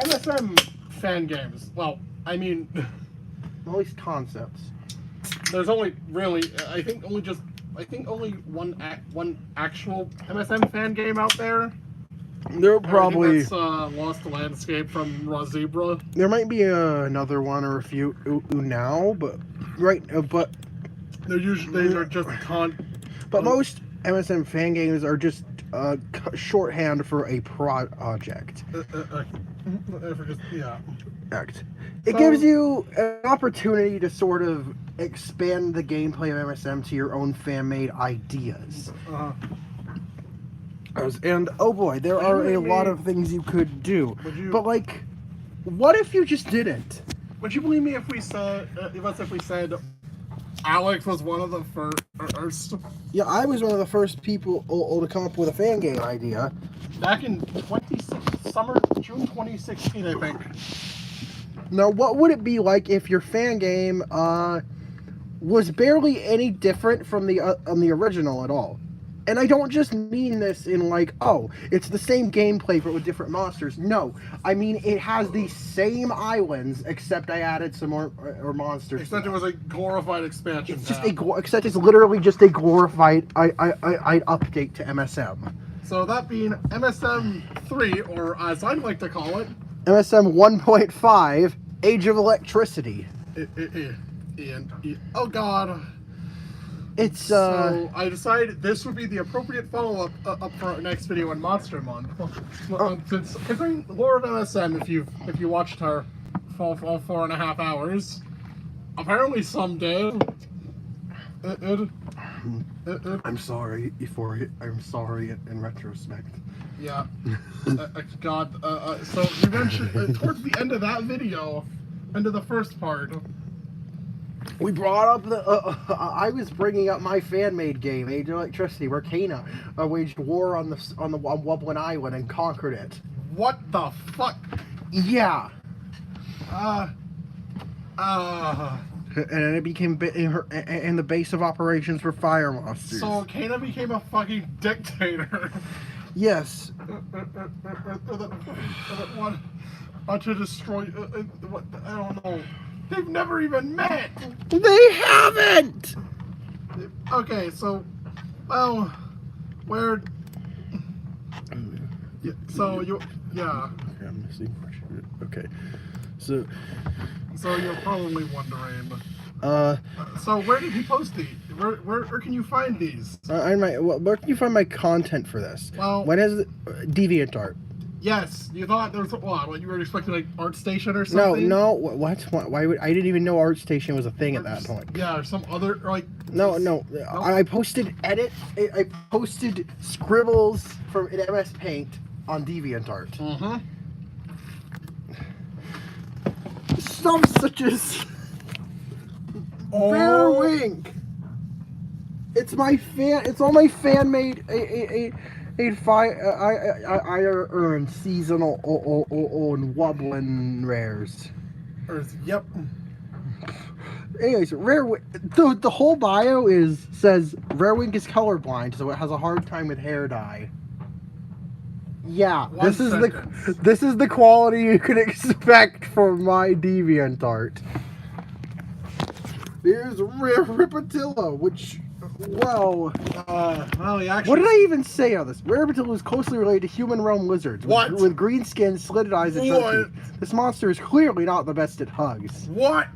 MSM fan games. Well, I mean, At least concepts. there's only really, I think only one actual MSM fan game out there. There probably That's Lost Landscape from Zebra. there might be another one or a few now, but but They're just but most MSM fan games are just shorthand for a project. Yeah. It gives you an opportunity to sort of expand the gameplay of MSM to your own fan-made ideas. And oh boy, there are a lot of things you could do. But like, what if you just didn't? Would you believe me if we said Alex was one of the first? Yeah, I was one of the first people to come up with a fan game idea. Back in June 2016, I think. Now, what would it be like if your fan game was barely any different from the original at all? And I don't just mean this in like, oh, it's the same gameplay but with different monsters. No, I mean it has the same islands except I added some more monsters. Except it was a glorified expansion. It's just except it's literally just a glorified update to MSM. So that being MSM 3, or as I like to call it, MSM 1.5, Age of Electricity. Oh God. It's So I decided this would be the appropriate follow-up up for our next video on Monster Month. Considering Lore of MSM, if you watched her for 4.5 hours, apparently someday I'm sorry I'm sorry in retrospect. Yeah. God. So you mentioned towards the end of that video, end of the first part. We brought up I was bringing up my fan-made game, Age of Electricity, where Kana waged war on Wublin Island and conquered it. What the fuck? Yeah. And it became in the base of operations for fire monsters. So Kana became a fucking dictator. Yes. Want to destroy? What? I don't know. They've never even met. They haven't. Okay, so, well, where? Yeah, so you, yeah. Okay, I'm missing. Okay, so you're probably wondering. So where did he post these? Where can you find these? where can you find my content for this? Well, when is DeviantArt? Yes, you thought there was what you were expecting, like ArtStation or something? No, what? Why would I didn't even know ArtStation was a thing at that point. Yeah, or some other like. No. I posted I posted scribbles from MS Paint on DeviantArt. Mm-hmm. Stuff such as Bear Wink. It's all my fan made I earned seasonal on Wublin rares. Yep. Anyways, the whole bio says Rarewink is colorblind, so it has a hard time with hair dye. Yeah, this is the quality you can expect from my DeviantArt. There's Rare Ripatillo, which. Well, what did I even say on this? Rare Ripatillo is closely related to human realm lizards. With green skin, slitted eyes, and sharp teeth. This monster is clearly not the best at hugs. What?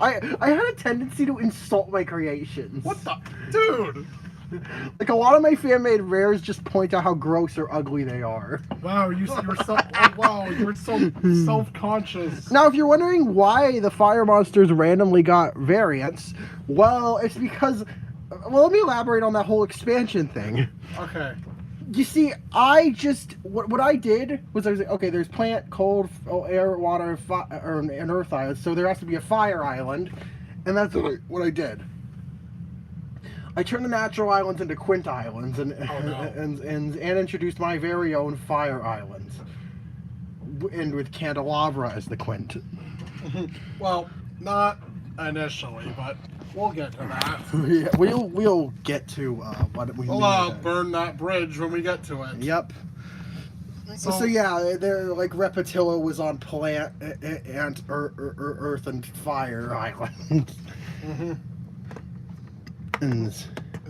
I had a tendency to insult my creations. What the? Dude! Like, a lot of my fan-made rares just point out how gross or ugly they are. Wow, you're so self-conscious. Now, if you're wondering why the fire monsters randomly got variants, well, it's because... Well, let me elaborate on that whole expansion thing. Okay. You see, what I did was I was like, okay, there's plant, cold, air, water, and earth islands, so there has to be a fire island, and that's what I did. I turned the natural islands into Quint Islands and introduced my very own fire islands, and with Candelabra as the Quint. Well, not initially, but we'll get to that. Yeah, we'll get to what we. We'll burn that bridge when we get to it. Yep. So yeah, they're like Repetilla was on plant and earth and fire island. Mm-hmm. And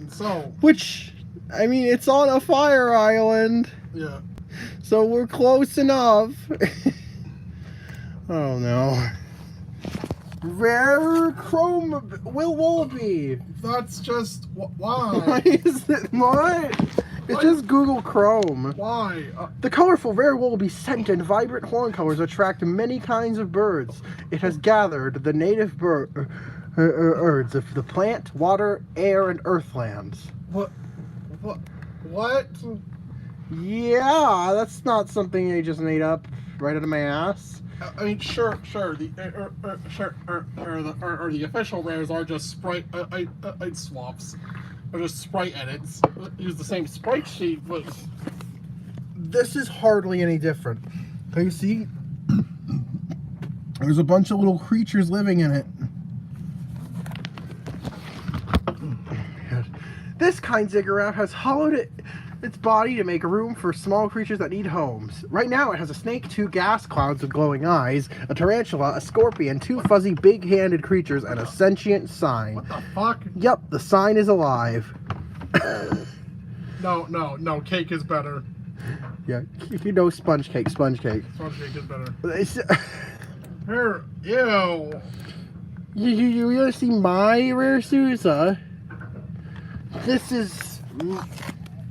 so, which, I mean, it's on a fire island. Yeah. So we're close enough. Oh no. Rare chrome wallaby. That's just why? Why is it what? It's just Google Chrome. Why? The colorful rare wallaby scent and vibrant horn colors attract many kinds of birds. It has gathered the native birds of the plant, water, air, and earthlands. What? Yeah, that's not something I just made up right out of my ass. I mean, sure. The the official rares are just sprite swaps, or just sprite edits. Use the same sprite sheet, but this is hardly any different. Can you see? There's a bunch of little creatures living in it. This kind ziggurat has hollowed its body to make room for small creatures that need homes. Right now it has a snake, 2 gas clouds with glowing eyes, a tarantula, a scorpion, 2 fuzzy big-handed creatures, and a sentient sign. What the fuck? Yep, the sign is alive. No, cake is better. Yeah, you know sponge cake. Sponge cake is better. Here, ew. You want to see my rare Sousa? This is...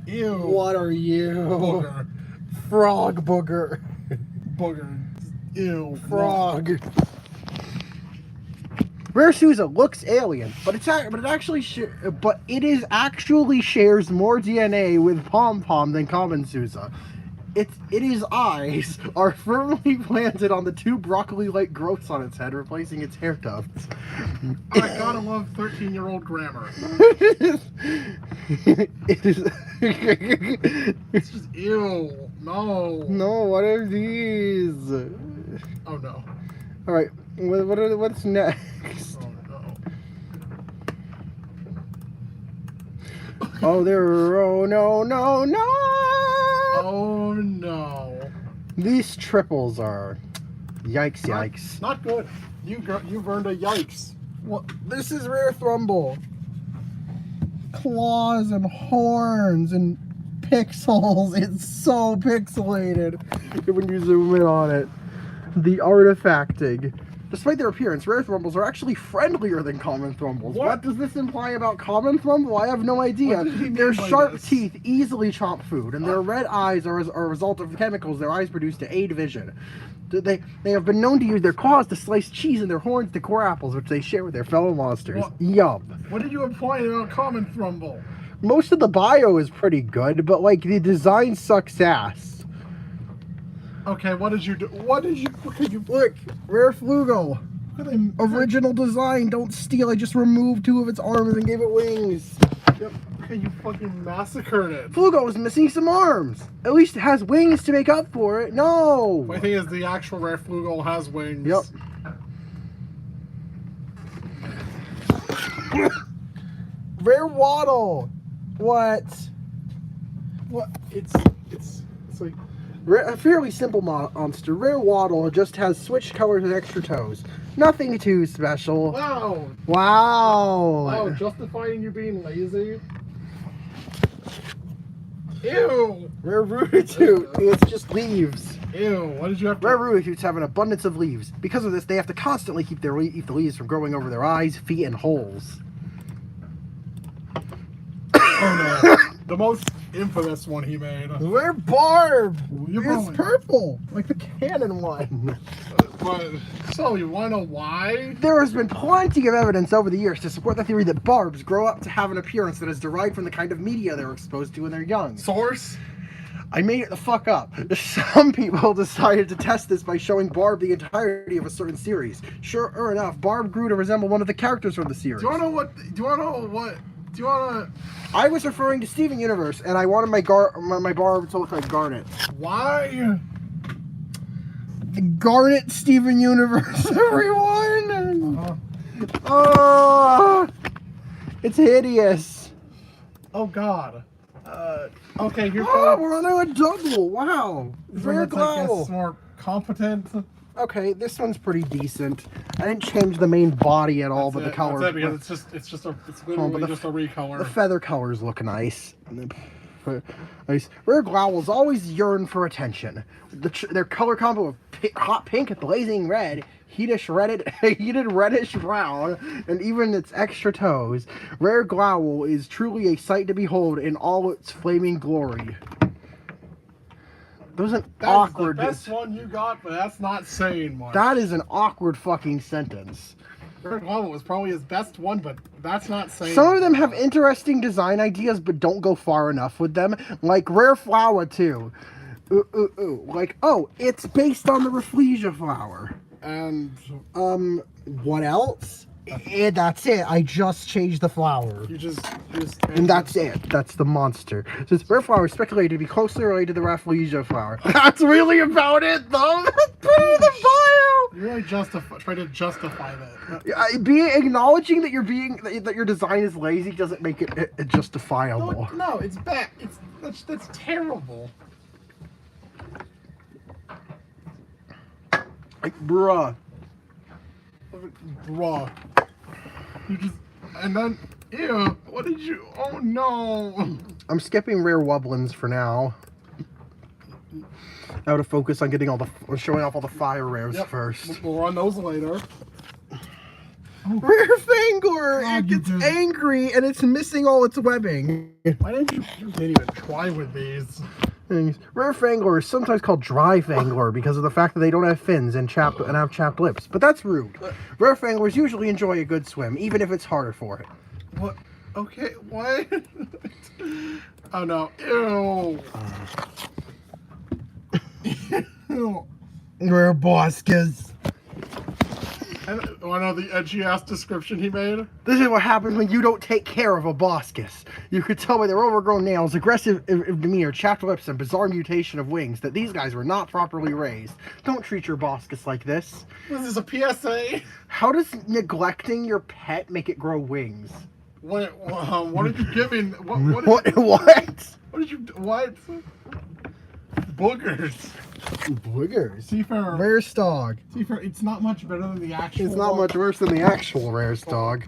Ew. What are you? Booger. Frog booger. Booger. Ew. Frog. No. Rare Sousa looks alien, but it actually shares more DNA with Pom Pom than common Sousa. Its eyes are firmly planted on the 2 broccoli-like growths on its head, replacing its hair tufts. I gotta love 13-year-old grammar. It is. It's just ew. No. No. What are these? Oh no. All right. What's next? Oh no. Oh, no. Oh no. These triples are. Yikes. Not good. You've earned a yikes. What? This is rare Thrumble. Claws and horns and pixels. It's so pixelated when you zoom in on it. The artifacting. Despite their appearance, rare Thrumbles are actually friendlier than common Thrumbles. What does this imply about common Thrumble? I have no idea. Their sharp teeth easily chomp food, and their red eyes are a result of chemicals their eyes produce to aid vision. They have been known to use their claws to slice cheese and their horns to core apples, which they share with their fellow monsters. Yum. What did you imply about common Thrumble? Most of the bio is pretty good, but like the design sucks ass. Okay, what did you do? Look, rare Flugo. Original design, don't steal. I just removed 2 of its arms and gave it wings. Yep. Okay, you fucking massacred it. Flugo is missing some arms. At least it has wings to make up for it. No. My thing is, the actual rare Flugo has wings. Yep. Rare Waddle. What? It's like a fairly simple monster. Rare Waddle just has switched colors and extra toes. Nothing too special. Wow. Wow. Justifying you being lazy. Ew. Rare Ruditoot. It's just leaves. Ew. What did you have to... Rare Ruditoots have an abundance of leaves. Because of this, they have to constantly keep the leaves from growing over their eyes, feet, and holes. Oh no. The most infamous one he made. Rare Barb. It's purple, like the canon one. But so you want to know why? There has been plenty of evidence over the years to support the theory that barbs grow up to have an appearance that is derived from the kind of media they're exposed to when they're young. Source? I made it the fuck up. Some people decided to test this by showing Barb the entirety of a certain series. Sure enough, Barb grew to resemble one of the characters from the series. Do you want to... I was referring to Steven Universe, and I wanted my Barb to look like Garnet. Why? Garnet Steven Universe, everyone! Oh, it's hideous. Oh God. Okay, here's Oh, we're on a double. Wow. Rare I guess Glowl. more competent. Okay, this one's pretty decent. I didn't change the main body at all, but the color. That's it, because it's literally just a The recolor. feather colors look nice. Nice. Rare Glowels always yearn for attention. Their color combo of hot pink, blazing red, heated reddish brown, and even its extra toes. Rare Glowl is truly a sight to behold in all its flaming glory. That was an awkward. That's the best one you got, but that's not saying much. That is an awkward fucking sentence. Rare Glow was probably his best one, but that's not saying. Some of them have interesting design ideas, but don't go far enough with them. Like Rare Flower too. Like, oh, it's based on the Rafflesia flower. And What else? That's it. I just changed the flower. you just And that's it. That's the monster. So this rare flower is speculated to be closely related to the Rafflesia flower. That's really about it, though. That's pretty the bio. you really try to justify that. Acknowledging that that your design is lazy doesn't make it justifiable. No, it's bad. That's terrible. Like, bruh. Bruh. You just and then ew. What did you? Oh no. I'm skipping rare Wubblins for now. Now to focus on getting showing off all the fire rares first. We'll run those later. Rare Fangor! God, It you gets did. angry and it's missing all its webbing. Why didn't you didn't even try with these? Rare Fangor is sometimes called Dry Fangor because of the fact that they don't have fins and have chapped lips. But that's rude. Rare Fanglers usually enjoy a good swim, even if it's harder for it. What? Okay, what? Oh no. Ew. Ew. Rare Boscas. And I know the edgy ass description he made. This is what happens when you don't take care of a Boscus. You could tell by their overgrown nails, aggressive demeanor, chapped lips, and bizarre mutation of wings that these guys were not properly raised. Don't treat your Boscus like this. This is a PSA. How does neglecting your pet make it grow wings? What did you give in? What? What did you? What? Boogers. Boogers. Seafarer. Rare Stog. Seafarer. It's not much better than the actual. It's not much worse than the actual Rare Stog.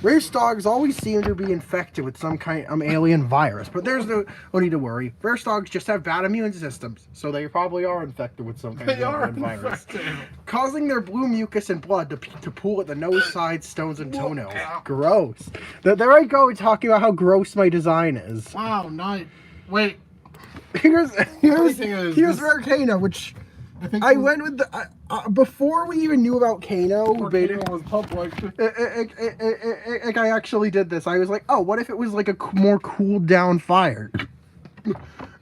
Rare Stogs always seem to be infected with some kind of alien virus, but there's no need to worry. Rare Stogs just have bad immune systems, so they probably are infected with some kind of alien virus, causing their blue mucus and blood to pool at the nose, sides, stones, and toenails. Gross. There I go talking about how gross my design is. Wow, nice. Wait. Here's this- Rare Kano, which I think I went with the before we even knew about Kano. Kano was public. I actually did this. I was like, oh, what if it was like a more cooled down fire,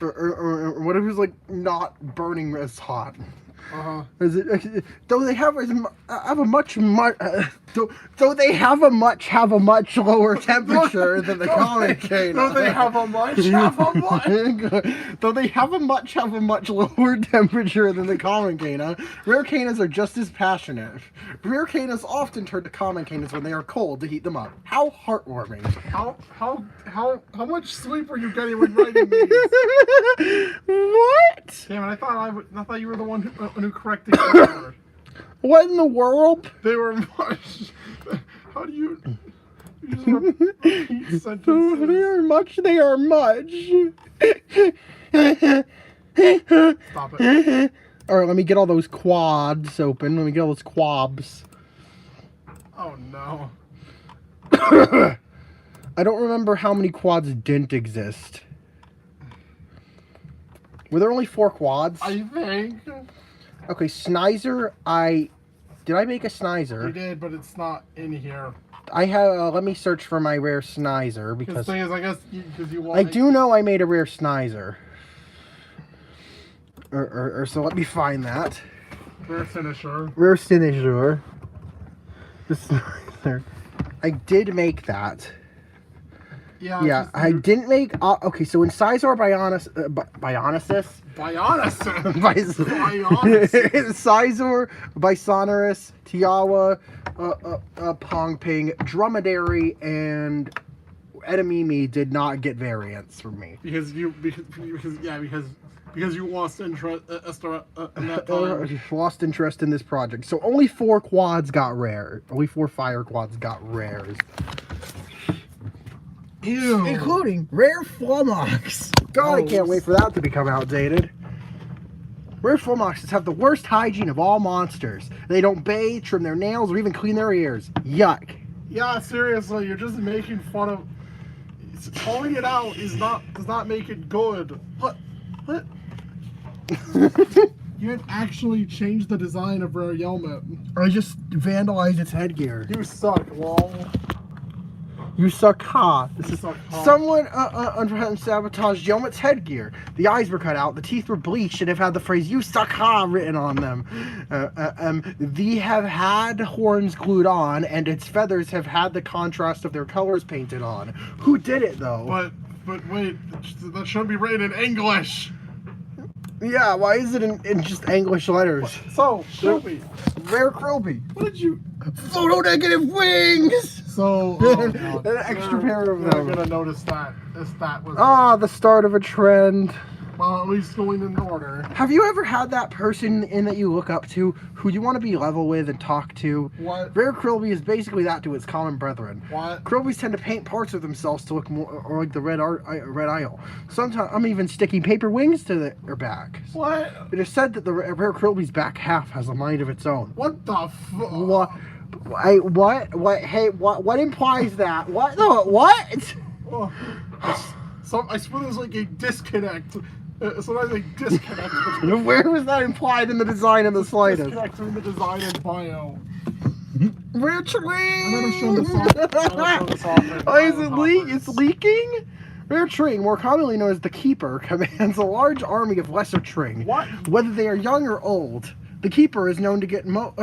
or what if it was like not burning as hot? Though they have a much lower temperature than the common Kano. Though they have a much lower temperature than the common Kano. Rare Kanas are just as passionate. Rare Kanas often turn to common Kanas when they are cold to heat them up. How heartwarming. How much sleep are you getting when writing these? What? Damn it! I thought you were the one who corrected the What in the world? They were much. How do you just repeat sentences? They are much. Stop it. Alright, let me get all those quads open. Let me get all those quabs. Oh no. I don't remember how many quads didn't exist. Were there only 4 quads? I think. Okay, Snizer, did I make a Snizer? You did, but it's not in here. I have, let me search for my rare Snizer, because... The thing is, I guess, because you want... I do know I made a rare Snizer. So let me find that. Rare Finisher. Rare Finisher. The Snizer. I did make that. Yeah, I didn't make... okay, so in Sizor Bionesis... Sizor, Bisonorous, Tiawa, Pongping, Dromedary, and enemy me did not get variants from me. Because you lost interest in that time. Lost interest in this project. So only 4 quads got rare. Only 4 fire quads got rares. Ew. Including rare Flummox. God, I can't wait for that to become outdated. Rare Flummoxes have the worst hygiene of all monsters. They don't bathe, trim their nails, or even clean their ears. Yuck. Yeah, seriously, you're just making fun of. Calling it out does not make it good. What? You didn't actually change the design of Rare Yelmet. I just vandalized its headgear. You suck, lol. You suck, ha. This You is suck, ha. someone sabotaged Yelmet's headgear. The eyes were cut out, the teeth were bleached, and have had the phrase "You suck, ha" written on them. They have had horns glued on, and its feathers have had the contrast of their colors painted on. Who did it though? But wait, that shouldn't be written in English. Yeah, why is it in just English letters? So, Shelby, Rare Krillby. what did you? Photo negative wings! So, An extra pair of They're them. gonna notice that if that was. Ah, the start of a trend. Well, at least going in order. Have you ever had that person in that you look up to who you want to be level with and talk to? What? Rare Krillby is basically that to its common brethren. What? Krillbys tend to paint parts of themselves to look more like the Red Isle. Sometimes I'm even sticking paper wings to their back. What? It is said that the Rare Krillby's back half has a mind of its own. What the fuck? What? What? Hey, what implies that? What? No, what? I swear there's like a disconnect. Sometimes a disconnect between Where was that implied in the design in the slightest? disconnect between the design and bio. Rare I'm gonna show this off. I'm gonna show this off. Oh, is it It's leaking? Rare Tring, more commonly known as the Keeper, commands a large army of lesser Tring. What? Whether they are young or old. The Keeper is known to get most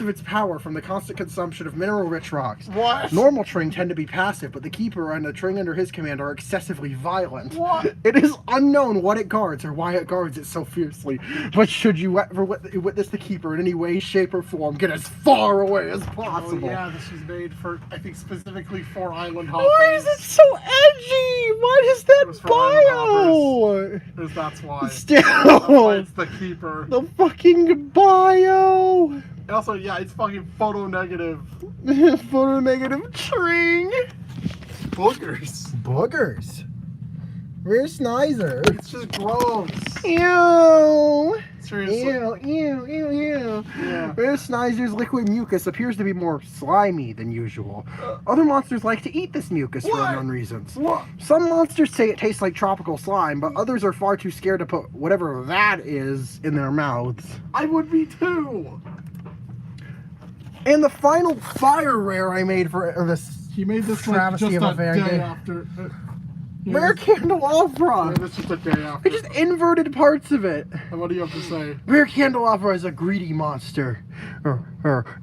of its power from the constant consumption of mineral-rich rocks. What? Normal Tring tend to be passive, but the Keeper and the Tring under his command are excessively violent. What? It is unknown what it guards or why it guards it so fiercely, but should you ever witness the Keeper in any way, shape, or form, get as far away as possible. Oh yeah, this was made for, I think, specifically for island hoppers. Why is it so edgy? What is that was for bio? That's why. Still. That's why it's the Keeper. The fucking bio! And also, yeah, it's fucking photo negative. Photo negative Tring! Boogers. Boogers. Rare Snizer. It's just gross. Ew! Seriously. Ew. Yeah. Rare Snizer's liquid mucus appears to be more slimy than usual. Other monsters like to eat this mucus for What? unknown reasons. What? Some monsters say it tastes like tropical slime, but others are far too scared to put whatever that is in their mouths. I would be too. And the final fire rare I made for this He made this like travesty just of a a very day good after. rare candelabra. Made this just a day after. I just inverted parts of it. And what do you have to say? Rare candelabra is a greedy monster,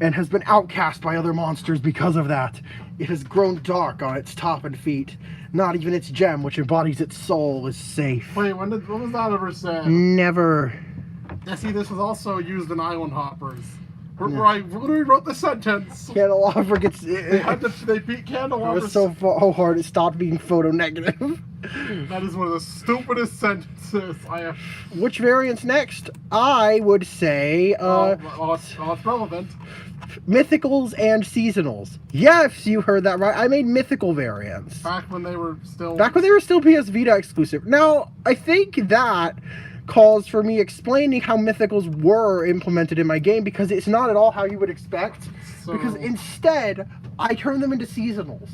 and has been outcast by other monsters because of that. It has grown dark on its top and feet. Not even its gem, which embodies its soul, is safe. Wait, when was that ever said? Never. Yeah, see, this was also used in Island Hoppers. Where I literally wrote the sentence. Candelabra gets. They beat It Candelabra. was so hard it stopped being photo negative. That is one of the stupidest sentences I have. Which variant's next? I would say It's relevant. mythicals and seasonals. Yes, you heard that right. I made mythical variants. Back when they were still. PS Vita exclusive. Now, I think that calls for me explaining how mythicals were implemented in my game, because it's not at all how you would expect. So- Because instead, I turned them into seasonals.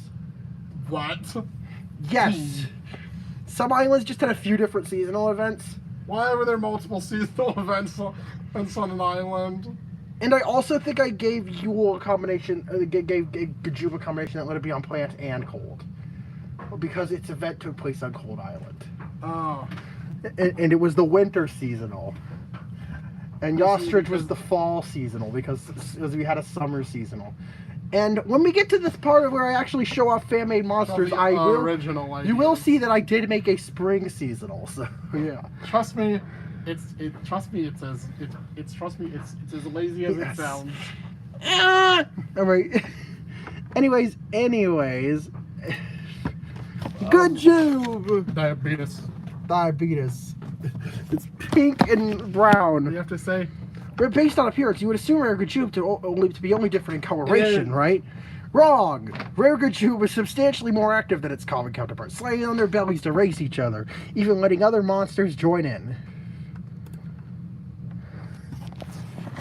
What? Yes. Some islands just had a few different seasonal events. Why were there multiple seasonal events on an island? And I also think I gave Yule a combination, gave Gajuba a combination that let it be on plant and cold. Because its event took place on Cold Island. Oh. And it was the winter seasonal. And Yostrich was the fall seasonal because we had a summer seasonal. And when we get to this part where I actually show off fan-made monsters, The I will. original idea. You will see that I did make a spring seasonal. So yeah. Trust me, it's as lazy as it Yes. sounds. All right. Anyways. Good job. Diabetes. Diabetes. It's pink and brown. You have to say. But based on appearance, you would assume Rare Gajube to be only different in coloration, right? Wrong! Rare Gajube is substantially more active than its common counterparts, slaying on their bellies to race each other, even letting other monsters join in.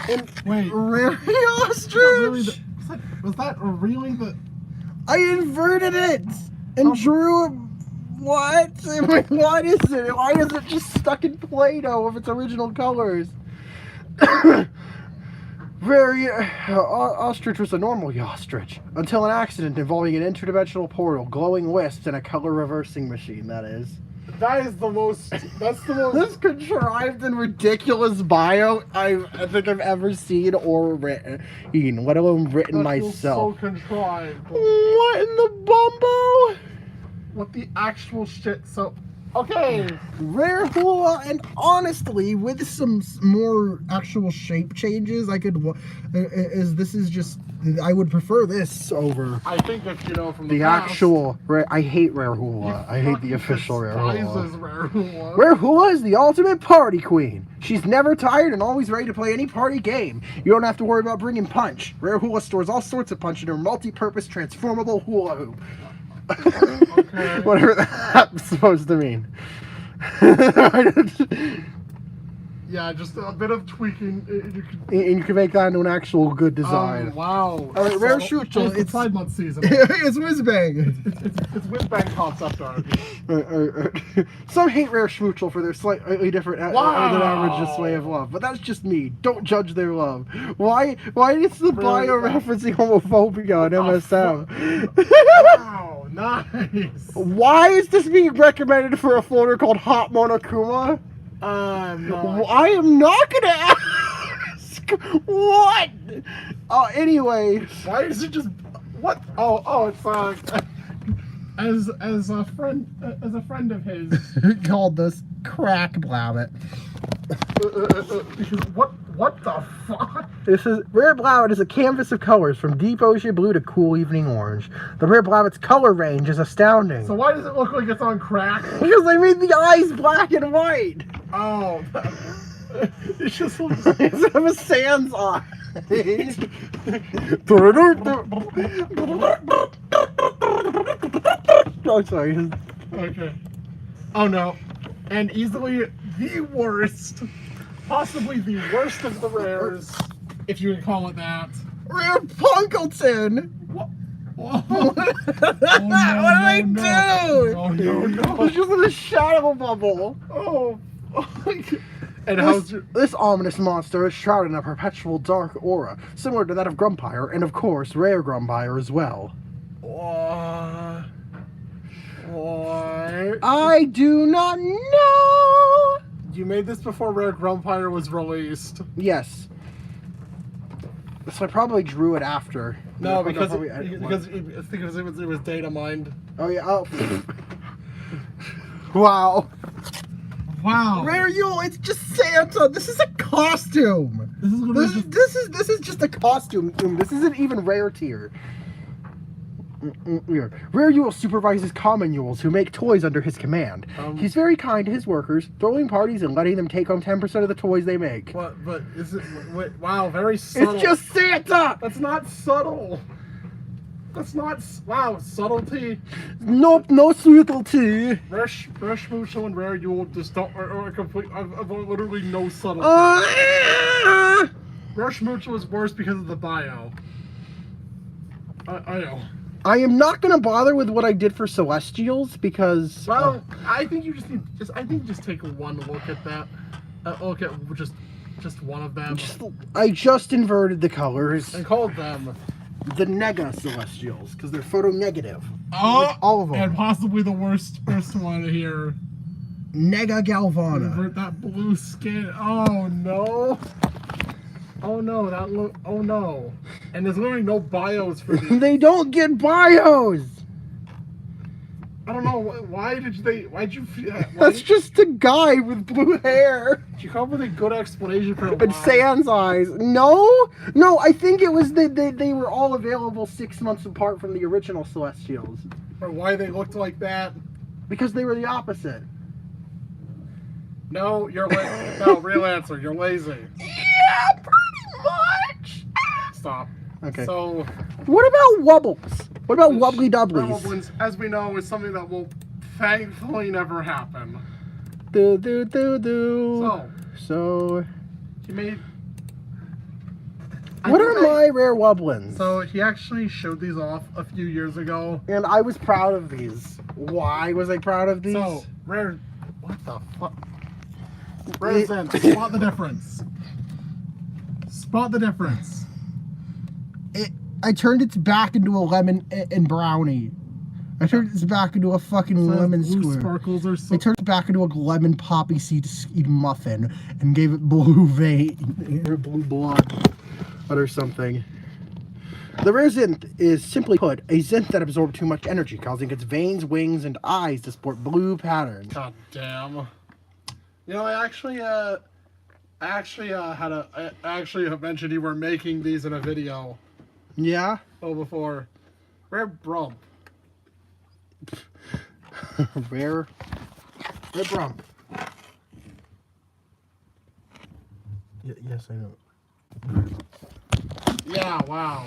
And Wait. Rare Was Ostrich! that really the? I inverted it! And drew it. What? What is it? Why is it just stuck in Play-Doh of its original colors? Ostrich was a normal ostrich until an accident involving an interdimensional portal, glowing wisps, and a color reversing machine. That is. That is the most. That's the most. This contrived and ridiculous bio I think I've ever seen or written, let alone written myself. So contrived. What in the bumbo? What the actual shit? So. Okay. Rare Hula, and honestly, with some more actual shape changes, I could. I would prefer this over. I think if you know from The past, actual I hate Rare Hula. I hate the official Rare Hula. despises Rare Hula. Rare Hula is the ultimate party queen. She's never tired and always ready to play any party game. You don't have to worry about bringing punch. Rare Hula stores all sorts of punch in her multi-purpose transformable hula hoop. Okay. Whatever that's supposed to mean. Yeah, just a bit of tweaking. You could, And you can make that into an actual good design. wow. All right, Rare So, Shoochel, it's it's Pride Month season. it's Whizbang. It's Whizbang concept art. Some hate Rare Schmoochel for their slightly different than average display of love, but that's just me. Don't judge their love. Why is the bio referencing homophobia on MSM? Wow, nice. Why is this being recommended for a folder called Hot Monokuma? No. I am not gonna ask. What? Anyways. Why is it just what? Oh, it's as a friend of his. Called this crack blabbit. Because what the fuck? This is Rare Blabbit is a canvas of colors from deep ocean blue to cool evening orange. The Rare Blabbit's color range is astounding. So why does it look like it's on crack? Because they made the eyes black and white. Oh, it just looks. Instead of a Sans eye. Oh, sorry. Okay. Oh no. And easily the worst, possibly the worst of the rares, if you can call it that. Rare Punkleton. What? What did I do? Oh no! It's just in a shadow bubble. Oh. And how's your? This ominous monster is shrouded in a perpetual dark aura, similar to that of Grumpire, and of course, Rare Grumpire as well. What? I do not know. You made this before Rare Grumpire was released. Yes. So I probably drew it after. No, I because probably- it was data mined. Oh yeah. Oh. Wow. Wow. Rare Yule, it's just Santa. This is a costume. This is just a costume. This isn't even rare tier. Rare Yule supervises common Yules who make toys under his command. He's very kind to his workers, throwing parties and letting them take home 10% of the toys they make. What? But is it? Wait, wow, very subtle. It's just Santa! That's not subtle. That's not. Wow, subtlety. Nope, no subtlety. Rare Schmoochel and Rare Yule just don't are complete. I've literally no subtlety. Rare Schmoochel is worse because of the bio. I know. I am not gonna bother with what I did for Celestials because. Well, I think you just need just take one look at that. Look at just one of them. I just inverted the colors. And called them The Nega Celestials because they're photo negative. Oh, all of them. And possibly the worst one here. Nega Galvana. Invert that blue skin. Oh no. Oh no, that look. Oh no. And there's literally no bios for these. They don't get bios. I don't know why'd you That's just a guy with blue hair did you come up with a good explanation for and why? Sans eyes. No, I think it was they were all available 6 months apart from the original Celestials Or why they looked like that? because they were the opposite. No, no, real answer. You're lazy. Yeah, pretty much. Stop. Okay. So, What about Wubbles? What about Wubbly Dubblies? Wubblins, as we know, is something that will thankfully never happen. Do do do do. So He made. what are my rare Wubblins? So he actually showed these off a few years ago. And I was proud of these. Why was I proud of these? So rare. What the fuck? Rare Zen. Spot the difference. Spot the difference. I turned its back into a lemon and brownie. I turned its back into a fucking lemon blue square. sparkles or I something. turned it back into a lemon poppy seed muffin and gave it blue vein or blue blood. or something. The rare Zinth is, simply put, a Zinth that absorbed too much energy, causing its veins, wings, and eyes to sport blue patterns. God damn. You know, I actually have mentioned you were making these in a video. Yeah? Before. Rare Brump. Rare Brump. Yes, I know. Yeah, wow.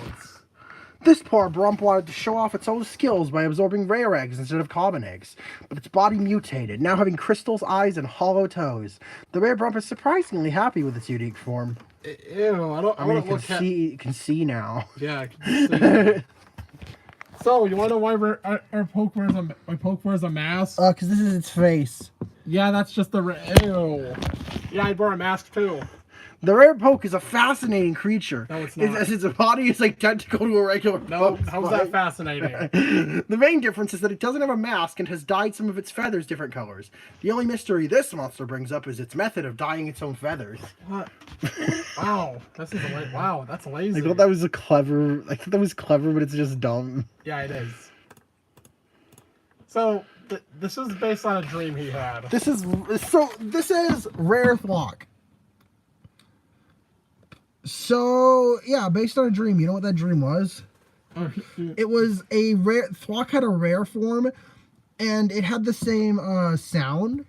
This poor Brump wanted to show off its own skills by absorbing rare eggs instead of common eggs, but its body mutated, now having crystals, eyes, and hollow toes. The rare Brump is surprisingly happy with its unique form. Ew, I mean, you can see now. Yeah, I can see. So, you want to know why our poke wears a mask? Because this is its face. Yeah, that's just the ew. Yeah, I'd wear a mask too. The rare poke is a fascinating creature. No, it's not. Its body is identical to a regular No, poke's how's body. that fascinating? The main difference is that it doesn't have a mask and has dyed some of its feathers different colors. The only mystery this monster brings up is its method of dyeing its own feathers. What? Wow, this is wow, that's lazy. I thought that was clever, but it's just dumb. Yeah, it is. So, this is based on a dream he had. This is Rare Thwock. So, yeah, based on a dream. You know what that dream was? It was a rare... Thwock had a rare form, and it had the same sound.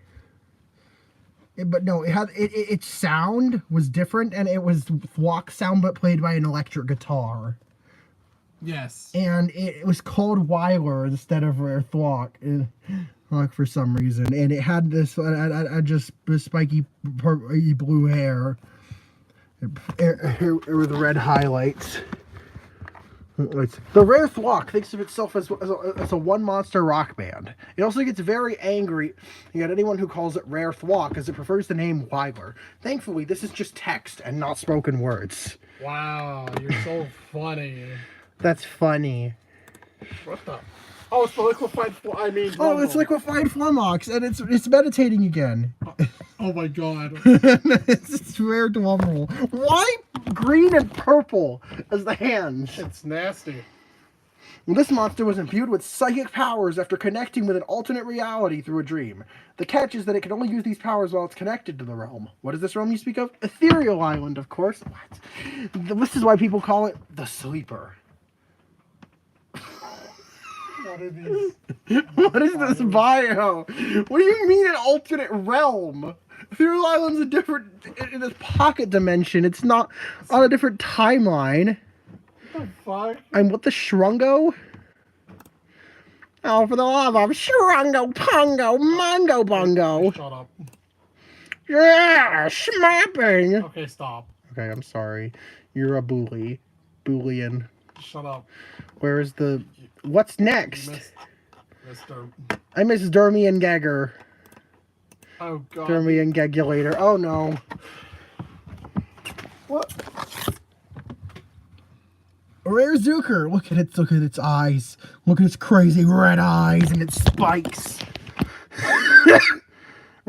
But no, its sound was different, and it was Thwock's sound, but played by an electric guitar. Yes. And it was called Wyler instead of Rare Thwock. Like for some reason. And it had this just spiky blue hair. With red highlights. The rare Thwock thinks of itself as a one-monster rock band. It also gets very angry at anyone who calls it Rare Thwock, as it prefers the name Wyler. Thankfully, this is just text and not spoken words. Wow, you're so funny. That's funny. What the? Oh, it's the liquefied. It's liquefied Flummox, and it's meditating again. Oh my god. It's rare Dwumble. Why green and purple as the hands? It's nasty. This monster was imbued with psychic powers after connecting with an alternate reality through a dream. The catch is that it can only use these powers while it's connected to the realm. What is this realm you speak of? Ethereal Island, of course. What? This is why people call it the Sleeper. What are these? What is this bio? What do you mean an alternate realm? Ethereal Island's in a pocket dimension. It's not on a different timeline. What the fuck? I'm what, the Shrungo? Oh, for the love of Shrungo, Pongo, Mongo Bongo. Shut up. Yeah, schmapping. Okay, stop. Okay, I'm sorry. You're a bully. Boolean. Shut up. Where is the... What's next? Mr. I miss Dermy and Gagger. Oh god. Dermy and Gagulator. Oh no. What? Rare Zucker. Look at its eyes. Look at its crazy red eyes and its spikes.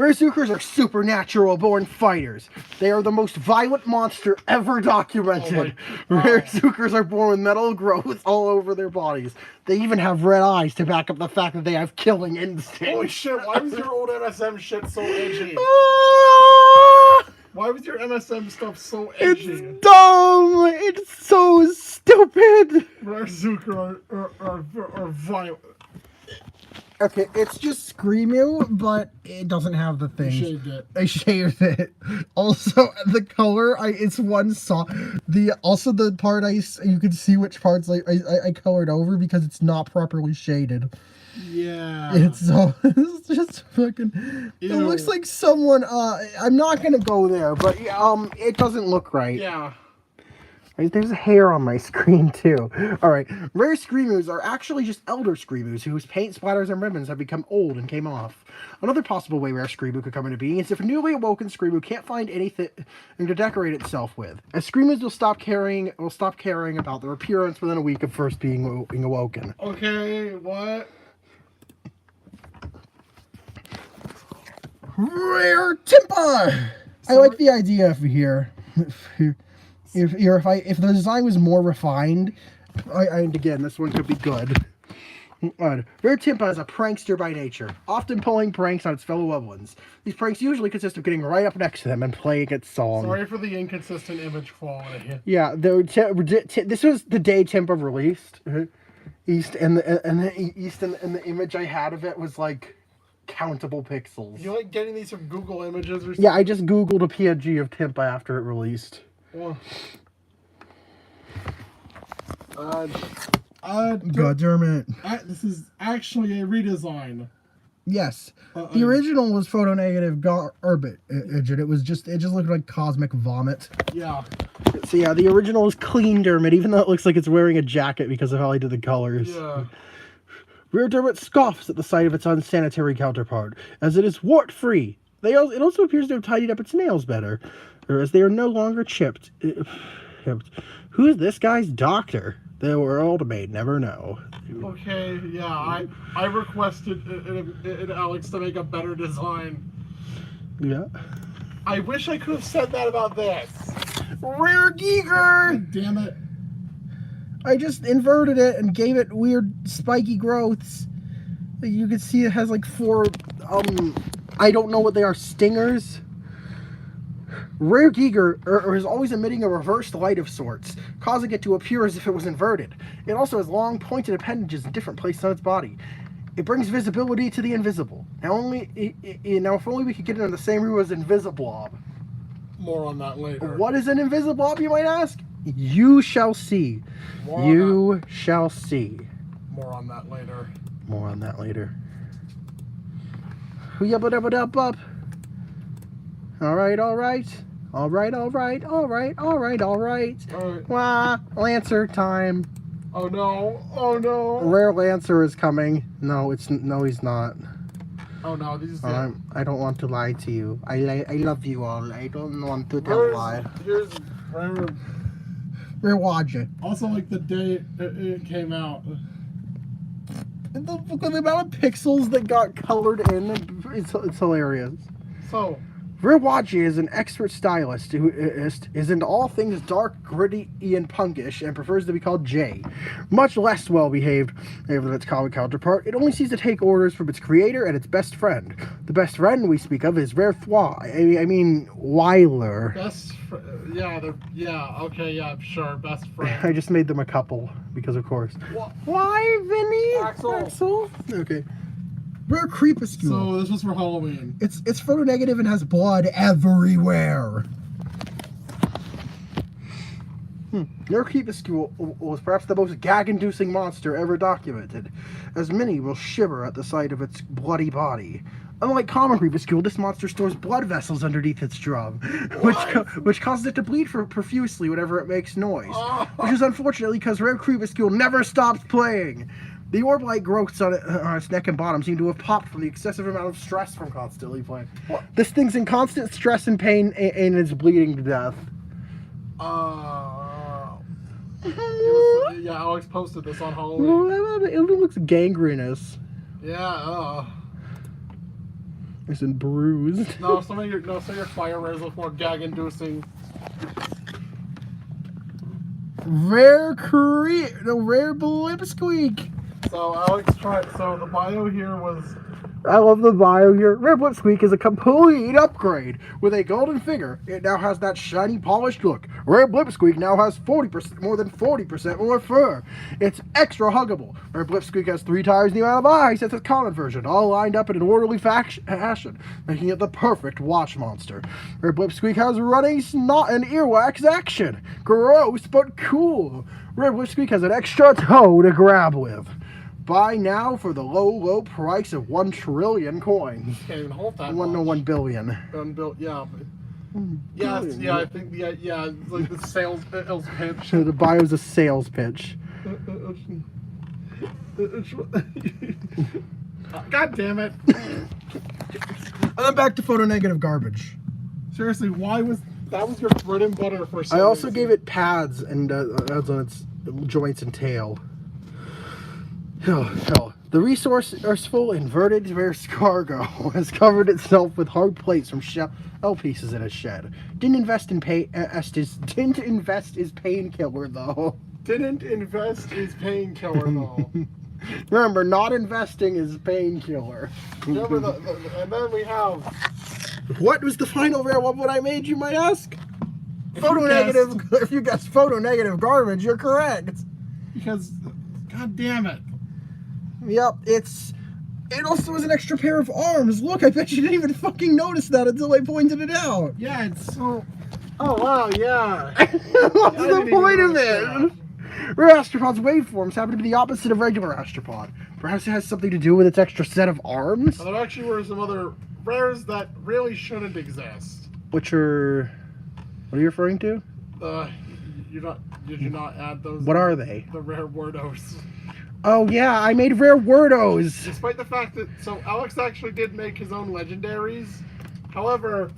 Berserkers are supernatural born fighters. They are the most violent monster ever documented. Oh my- Berserkers are born with metal growths all over their bodies. They even have red eyes to back up the fact that they have killing instincts. Holy shit, why was your old MSM shit so edgy? Ah! Why was your MSM stuff so edgy? It's dumb! It's so stupid! Berserker are violent. Okay, it's just Screamu, but it doesn't have the thing. Shaved it. I shaved it. Also, the color, it's one also the part you can see which parts I colored over because it's not properly shaded. Yeah. It's just fucking. It Ew. looks like someone. I'm not gonna go there, but It doesn't look right. Yeah. Right, there's a hair on my screen too. Alright, rare Screamus are actually just elder Screamus whose paint, splatters, and ribbons have become old and came off. Another possible way rare Screamu could come into being is if a newly awoken Screamu can't find anything to decorate itself with. As Screamus will stop caring about their appearance within a week of first being awoken. Okay, what? Rare Timpa! I like the idea of here. If the design was more refined, And again, this one could be good. Rare Timpa is a prankster by nature, often pulling pranks on its fellow Webblins. These pranks usually consist of getting right up next to them and playing its song. Sorry for the inconsistent image quality. Yeah, this was the day Timpa released. And the image I had of it was like countable pixels. You like getting these from Google Images or something? Yeah, I just googled a PNG of Timpa after it released. Well, God damn it. this is actually a redesign. Yes. The original was photo negative garbage. It just looked like cosmic vomit. Yeah. So yeah, the original is clean Dermot, even though it looks like it's wearing a jacket because of how I did the colors. Yeah. Rare Dermot scoffs at the sight of its unsanitary counterpart, as it is wart-free. It also appears to have tidied up its nails better, or as they are no longer chipped. Who is this guy's doctor? The world may never know. Okay, yeah, I requested Alex to make a better design. Yeah. I wish I could have said that about this. Rare Giger! Damn it. I just inverted it and gave it weird spiky growths. You can see it has like 4, I don't know what they are, stingers? Rare Giger is always emitting a reversed light of sorts, causing it to appear as if it was inverted. It also has long, pointed appendages in different places on its body. It brings visibility to the invisible. Now, if only we could get it in the same room as Invisiblob. More on that later. What is an Invisiblob, you might ask? You shall see. You shall see. More on that later. More on that later. Hoo-yabba-dabba-dub-bub. Alright. Wah, Lancer time. Oh no. Rare Lancer is coming. No, he's not. Oh no, these I don't want to lie to you. I love you all. I don't want to tell a lie. Here's Rare. Rare Wadja. Also, like the day it came out. The amount of pixels that got colored in, it's hilarious. So, Rare Wadji is an expert stylist who is into all things dark, gritty, and punkish, and prefers to be called Jay. Much less well-behaved than its comic counterpart, it only sees to take orders from its creator and its best friend. The best friend we speak of is Rare Thwa. I mean, Weiler. Sure, best friend. I just made them a couple, because of course. What? Why, Vinny? Axel? Okay. Rare Creepuscule. So, this was for Halloween. It's photo negative and has blood everywhere. Rare Creepuscule was perhaps the most gag-inducing monster ever documented, as many will shiver at the sight of its bloody body. Unlike common Creepuscule, this monster stores blood vessels underneath its drum, which causes it to bleed profusely whenever it makes noise. Which is unfortunately because Rare Creepuscule never stops playing. The orb-like growths on its neck and bottom seem to have popped from the excessive amount of stress from constantly playing. What? This thing's in constant stress and pain and is bleeding to death. Yeah, Alex posted this on Halloween. It looks gangrenous. Yeah, Nice and bruised. No, some of your fire rares look more gag-inducing. Rare Blipsqueak. So Alex tried. So the bio here was. I love the bio here. Rare Blipsqueak is a complete upgrade. With a golden figure, it now has that shiny, polished look. Rare Blipsqueak now has 40%, more than 40% more fur. It's extra huggable. Rare Blipsqueak has 3 times the amount of eyes as its common version, all lined up in an orderly fashion, making it the perfect watch monster. Rare Blipsqueak has running snot and earwax action. Gross, but cool. Rare Blipsqueak has an extra toe to grab with. Buy now for the low price of 1 trillion coins. Can't even hold that. 1 billion. Yeah. Yeah, I think it's like the sales pitch. So the bio's a sales pitch. God damn it! And then back to photo negative garbage. Seriously, why was that your bread and butter for? I also gave it pads and pads on its joints and tail. Hell. The resourceful inverted rare cargo has covered itself with hard plates from shell pieces in a shed. Didn't invest his painkiller though. Didn't invest his painkiller though. Remember, not investing is painkiller. Remember and then we have. What was the final rare? What I made, you might ask? Photo negative. If you guessed photo negative garbage, you're correct. Because, god damn it. Yep, it also has an extra pair of arms. Look, I bet you didn't even fucking notice that until I pointed it out. Yeah, it's so. Oh wow, yeah. What's the point of it? Rare Astropod's waveforms happen to be the opposite of regular Astropod. Perhaps it has something to do with its extra set of arms? There actually were some other rares that really shouldn't exist. What are you referring to? Did you not add those? What are they? The rare Wordos. Oh yeah, I made rare Wordos. Despite the fact that Alex actually did make his own legendaries. However,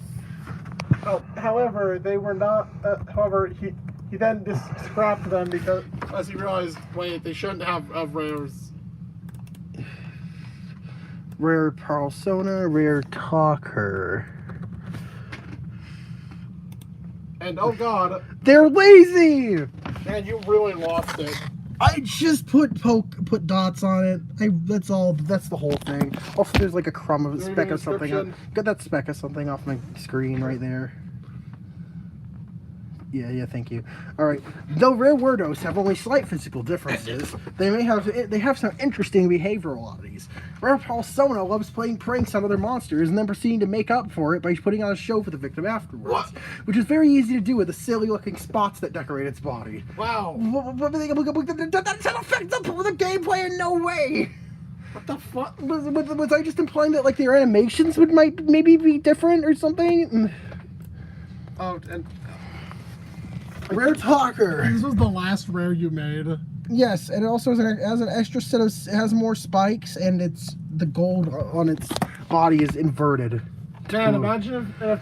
they were not. However, he then just scrapped them because as he realized, wait, they shouldn't have rares. Rare Persona, rare Talker. And oh god, they're lazy. Man, you really lost it. I just put dots on it. That's all. That's the whole thing. Also, there's like a crumb of a speck of something. Description. Got that speck of something off my screen right there. Yeah, thank you. All right. Though rare Wordos have only slight physical differences, they have some interesting behavioral oddities. Rare Persona loves playing pranks on other monsters and then proceeding to make up for it by putting on a show for the victim afterwards, which is very easy to do with the silly-looking spots that decorate its body. Wow. That's an effect of the gameplay in no way. What the fuck? Was I just implying that like their animations might maybe be different or something? Oh, and. Rare Talker. This was the last rare you made. Yes, and it also has an extra set of. It has more spikes, and the gold On its body is inverted. Man, imagine if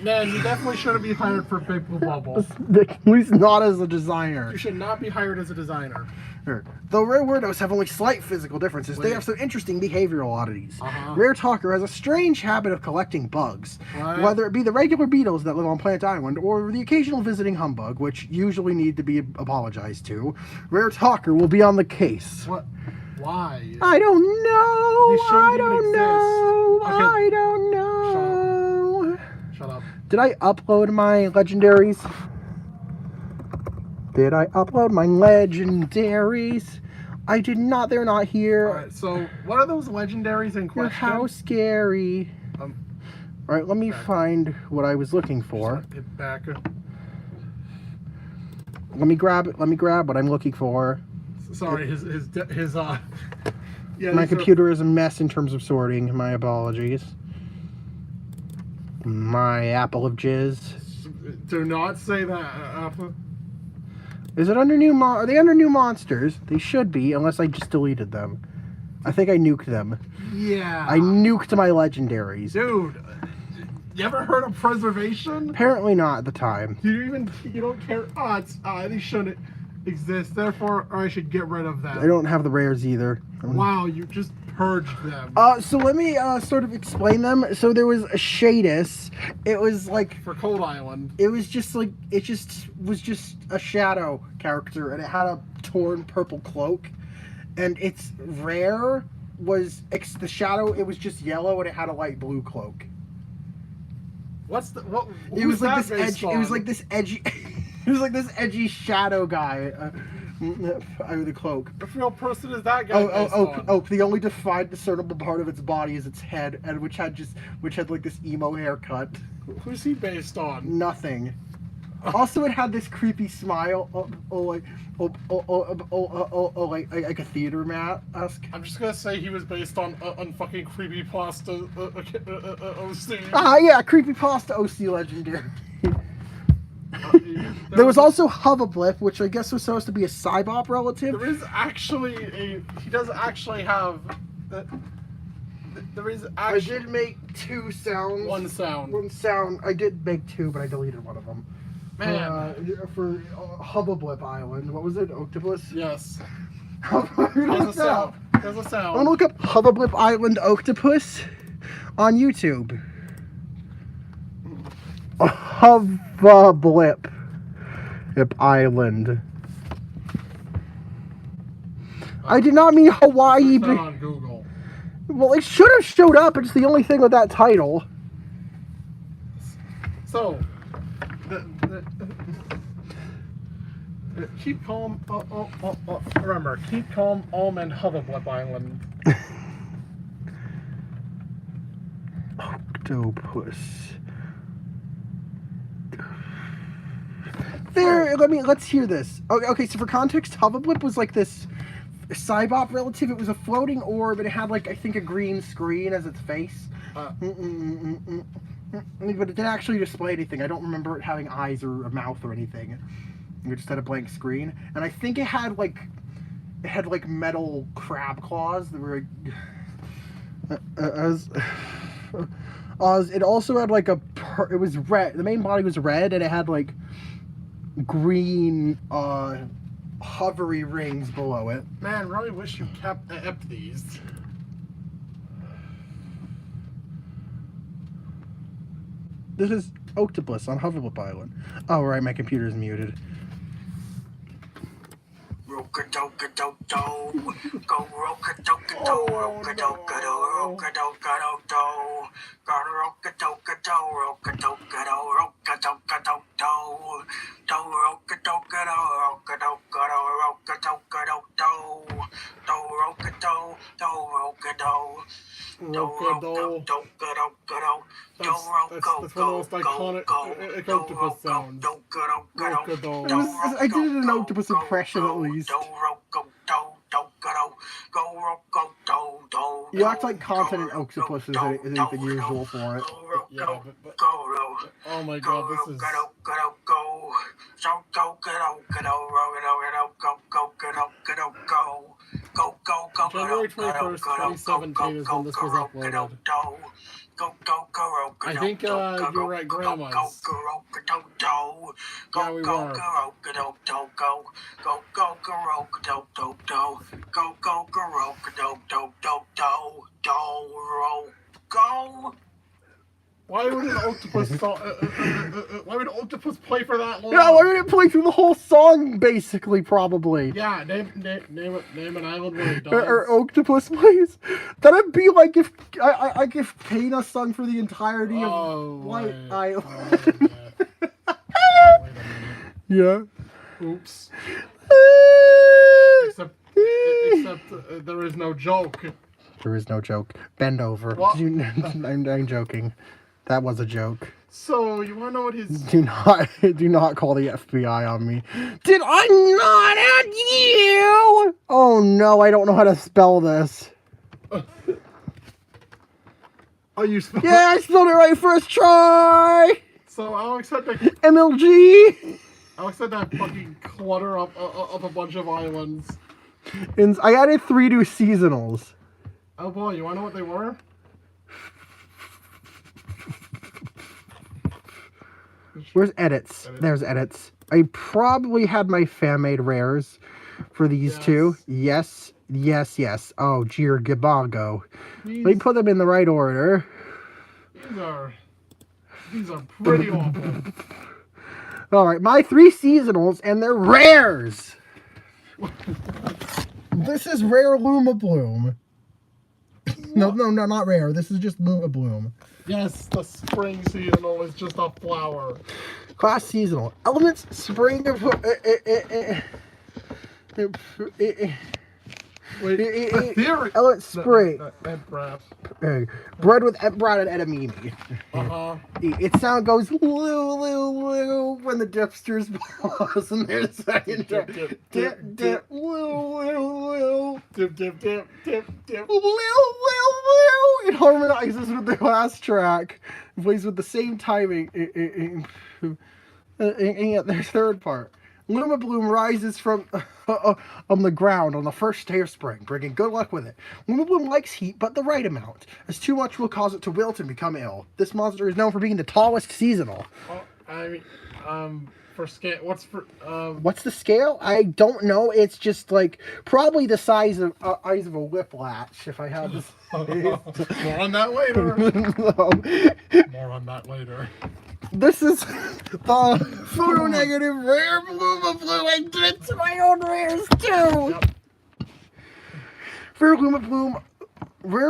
man, you definitely shouldn't be hired for Big Blue Bubble. At least not as a designer. You should not be hired as a designer. Though rare Wordos have only slight physical differences, they have some interesting behavioral oddities. Uh-huh. Rare Talker has a strange habit of collecting bugs, What? whether it be the regular beetles that live on Plant Island or the occasional visiting humbug, which usually need to be apologized to. Rare Talker will be on the case. What? Why? I don't know. These shouldn't I even don't exist. know. Okay. I don't know. Shut up. Did I upload my legendaries? Did I upload my legendaries? I did not. They're not here. Alright, so what are those legendaries in question? How scary. Alright, let me find what I was looking for. Get back. Let me grab what I'm looking for. Sorry, his yeah, My these are- computer is a mess in terms of sorting. My apologies. My apple of jizz. Do not say that, Apple. Is it under new are they under new monsters? They should be, unless I just deleted them. I think I nuked them. Yeah. I nuked my legendaries. Dude, you ever heard of preservation? Apparently not at the time. You don't care. They shouldn't. exist, therefore I should get rid of them. I don't have the rares either. Wow, you just purged them. So let me sort of explain them. So there was a Shadis. It was like For Cold Island. it was just like it just was just a shadow character, and it had a torn purple cloak, and its rare was the shadow. It was just yellow, and it had a light blue cloak. What's the what? It was like that this based edgy. It was on? like this edgy. It was like this edgy shadow guy. With the cloak. What real person is that guy based on? Oh! The only defined discernible part of its body is its head, and which had like this emo haircut. Who's he based on? Nothing. Also, it had this creepy smile, like a theater mask. I'm just gonna say he was based on fucking creepypasta OC. Yeah, creepypasta OC legendary. There was also Hoverblip, which I guess was supposed to be a Cybop relative. There is actually he does actually have. There is I actually. did make 2 sounds. One sound. One sound. I did make 2, but I deleted one of them. Man. For Hoverblip Island. What was it? Octopus? Yes. There's There's a sound. There's a I'm sound. gonna look up Hoverblip Island Octopus on YouTube. Hoverblip Island. I did not mean Hawaii. Search that on Google. Well, it should have showed up. It's the only thing with that title. So, keep calm. Remember, keep calm. And Hoverblip Island. Octopus. There. Let's hear this. Okay. So for context, Hoverblip was like this Cybop relative. It was a floating orb, and it had like I think a green screen as its face. But it didn't actually display anything. I don't remember it having eyes or a mouth or anything. It just had a blank screen, and I think it had like metal crab claws that were it also had like it was red. The main body was red, and it had like green hovery rings below it. Man, really wish you kept these. This is Octopus on Hoverblip Island. Oh, right, my computer's muted. That's one of the most iconic octopus sounds. I did an octopus impression at least. You act like confident octopus is anything usual for it. Yeah, but oh my god, this is. January 21st, 2017 is when this was uploaded. I think you were at Grandma's. Yeah, we were. Why would an octopus why would an octopus play for that long? Yeah, why would it play through the whole song, basically, probably? Yeah, name an island where it does. Or octopus plays. That'd be like if if Kana sung for the entirety of White Island. Yeah. Oops. Except there is no joke. There is no joke. Bend over. What? I'm joking. That was a joke. So you wanna know what his Do not call the FBI on me. Did I not at you? Oh no, I don't know how to spell this. Oh, you spelled Yeah, I spelled it right first try. So Alex had to MLG. fucking clutter up a bunch of islands. And I added 3 new seasonals. Oh boy, you wanna know what they were? Where's edits? There's edits. I probably had my fan-made rares for these two. Yes. Oh, Gier Gibago. Let me put them in the right order. These are pretty awful. All right, my 3 seasonals, and they're rares. This is rare Luma Bloom. No, not rare. This is just Luma Bloom. Yes, the spring seasonal is just a flower. Class seasonal. Elements spring of... Elements spring. Bred with Brad and Edamame. Its sound goes loo when the dipsters pause in their second dip dip loo. It harmonizes with the last track. It plays with the same timing in their third part. Luma Bloom rises from on the ground on the first day of spring, bringing good luck with it. Luma Bloom likes heat, but the right amount, as too much will cause it to wilt and become ill. This monster is known for being the tallest seasonal. For scale, what's the scale? I don't know. It's just like probably the size of a whiplatch. If I had this. More on that later. No. More on that later. This is the photo negative rare Luma Bloom. I did to my own rares too. Yep. Rare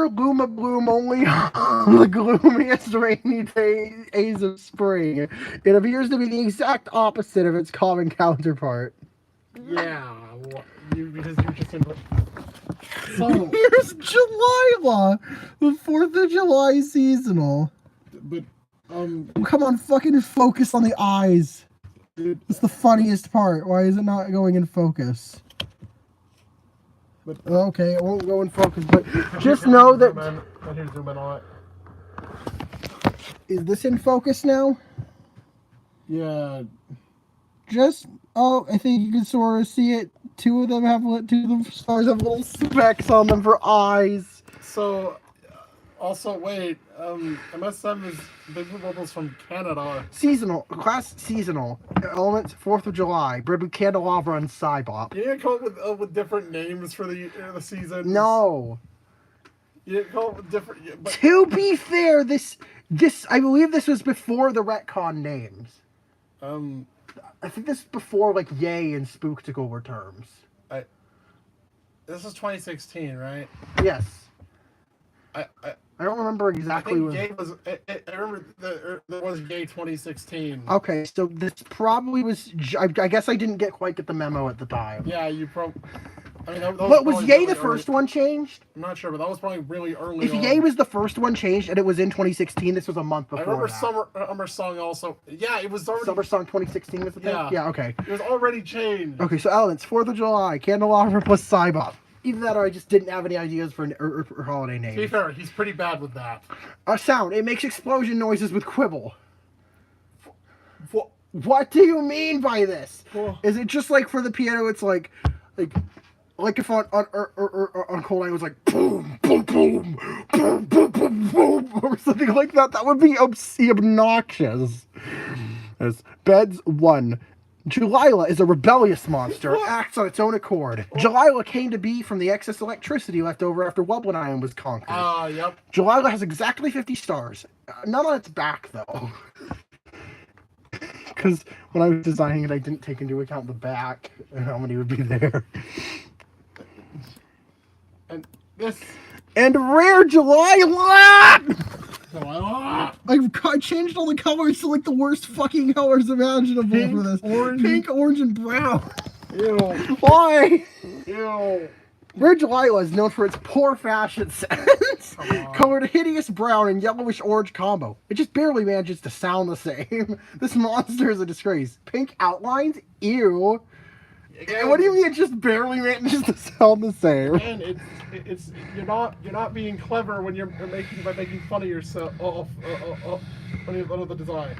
Luma Bloom only on the gloomiest rainy days of spring. It appears to be the exact opposite of its common counterpart. Yeah, because you just So here's Jalila, the 4th of July seasonal. But come on, fucking focus on the eyes. It's the funniest part. Why is it not going in focus? But okay, it won't go in focus. But just know that. Here's zoom in on it. Is this in focus now? Yeah. I think you can sort of see it. Two of the stars have little Specks on them for eyes. So, also wait, MSM is Big Blue Bubble's from Canada. Seasonal, class seasonal. Elements 4th of July. Bred with Candelabra and Cybop. You didn't come up with different names for the seasons. No. You didn't come up with different. But... To be fair, this I believe this was before the retcon names. I think this is before like Yay and Spooktical were terms. This is 2016, right? Yes. I don't remember exactly. I think Yay was. I remember there was Yay 2016. Okay, so this probably was. I guess I didn't quite get the memo at the time. Yeah, you probably. I mean, that what was Yay really the first one changed? I'm not sure, but that was probably really early. If Yay was the first one changed and it was in 2016, this was a month before. I remember Summer Song also. Yeah, it was already. Summer Song 2016 was the thing? Yeah, okay. It was already changed. Okay, so elements 4th of July, Candelabra plus Cybop. Either that or I just didn't have any ideas for or holiday names. To be fair, he's pretty bad with that. Sound. It makes explosion noises with quibble. What do you mean by this? Is it just like for the piano? It's like if on Cold Eye it was like boom, boom, boom, boom, boom, boom, boom, or something like that. That would be obnoxious. There's Beds 1. Jalila is a rebellious monster. Acts on its own accord. Jalila came to be from the excess electricity left over after Wublin Island was conquered. Yep. Jalila has exactly 50 stars. None on its back, though. Because when I was designing it, I didn't take into account the back and how many would be there. And rare Jalila! I changed all the colors to like the worst fucking colors imaginable for this. Pink, orange, and brown. Ew. Why? Ew. Rare Jalila is known for its poor fashion sense. Colored hideous brown and yellowish orange combo. It just barely manages to sound the same. This monster is a disgrace. Pink outlines? Ew. Again, what do you mean it just barely manages to sound the same? And it's you're not being clever when you're making fun of yourself of the design.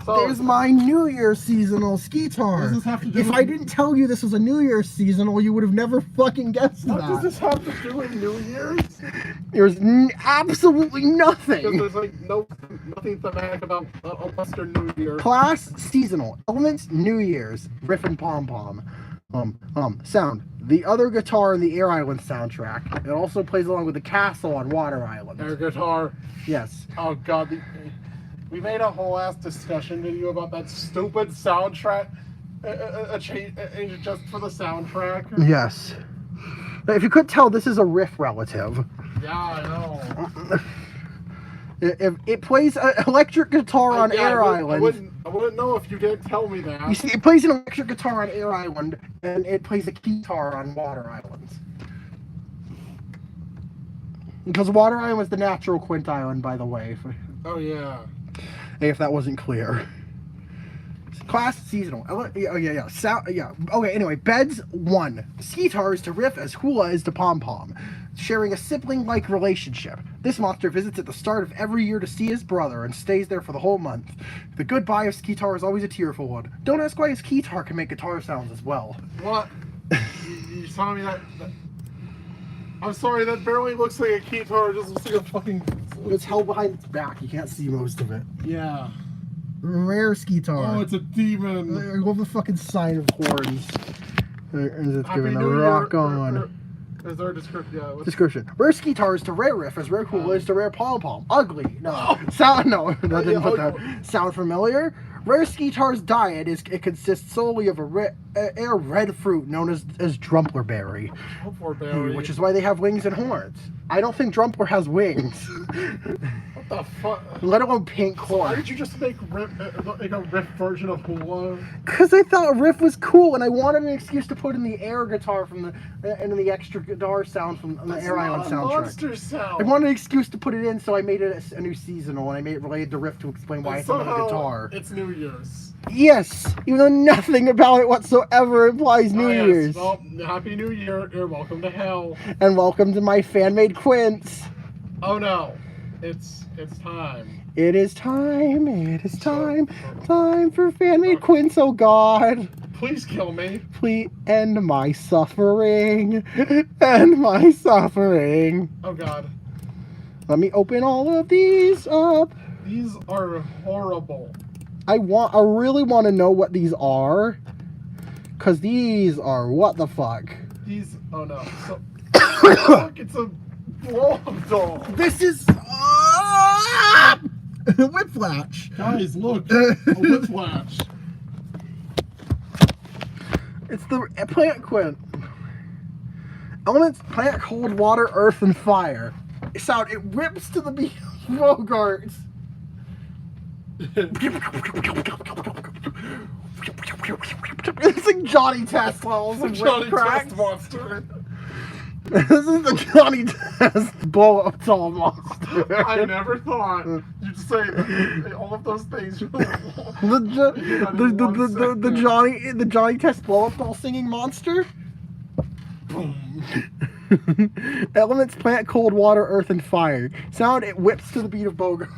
So, There's my New Year seasonal Skitar. What does this have to do If with- I didn't tell you this was a New Year seasonal, you would have never fucking guessed what that. does this have to do with New Year's? There's absolutely Because nothing. there's like nothing thematic about a Western New Year. Class seasonal elements New Year's riff and pom pom. Sound the other guitar in the Air Island soundtrack. It also plays along with the castle on Water Island. Air guitar. Yes. Oh god, we made a whole ass discussion video about that stupid soundtrack. A change just for the soundtrack. Yes. If you could tell, this is a riff relative. Yeah, I know. If it plays an electric guitar on Yeah, Air I Island. wouldn't know if you didn't tell me that. You see, it plays an electric guitar on Air Island, and it plays a guitar on Water Island. Because Water Island was the natural Quint Island, by the way. Oh yeah. If that wasn't clear. Class seasonal. Yeah. Okay, anyway, Beds 1. Skitar is to riff as Hula is to Pom Pom, sharing a sibling-like relationship. This monster visits at the start of every year to see his brother and stays there for the whole month. The goodbye of Skitar is always a tearful one. Don't ask why his Skitar can make guitar sounds as well. What? You telling me that? I'm sorry, that barely looks like a guitar. It just looks like a fucking. It's held behind its back. You can't see most of it. Yeah. Rare Skitar. Oh, it's a demon. I love the fucking sign of horns. And it's Happy giving a New rock Year. on. Is there a description? Yeah. Description. Rare Skitar is to rare riff as rare Hula is to rare Pom Pom. Ugly. No. Sound. No. That didn't put that. Sound familiar? Rare Skitar's diet it consists solely of a red fruit known as Drumpler berry, which is why they have wings and horns. I don't think Drumpler has wings. What the fuck? Let alone pink Why corn. did you just make a riff version of Hula? Because I thought riff was cool, and I wanted an excuse to put in the air guitar from and the extra guitar sound from the Air Island soundtrack. Monster sound. I wanted an excuse to put it in, so I made it a new seasonal, and I made it related to riff to explain why it's on the guitar. It's New Year's. Yes, even though nothing about it whatsoever implies New Yes. Year's. Well, Happy New Year. You're welcome to hell. And welcome to my fan-made quints. Oh no, it's time. It is time. It is time. Time for fan-made quints. Oh God. Please kill me. Please end my suffering. End my suffering. Oh God. Let me open all of these up. These are horrible. I really want to know what these are, cause these are what the fuck. These. Oh no. So, look, it's a blow-up doll. This is Whiplash. Guys, look. A whiplash. It's the plant quint. Elements: plant, cold, water, earth, and fire. Sound. It whips to the beat of Bogarts. It's like Johnny Test levels of Johnny cracks. Test Monster. This is the Johnny Test blow up doll monster. I never thought you'd say that, all of those things. The Johnny Test blow up doll singing monster. Elements: plant, cold, water, earth, and fire. Sound: it whips to the beat of Bogart.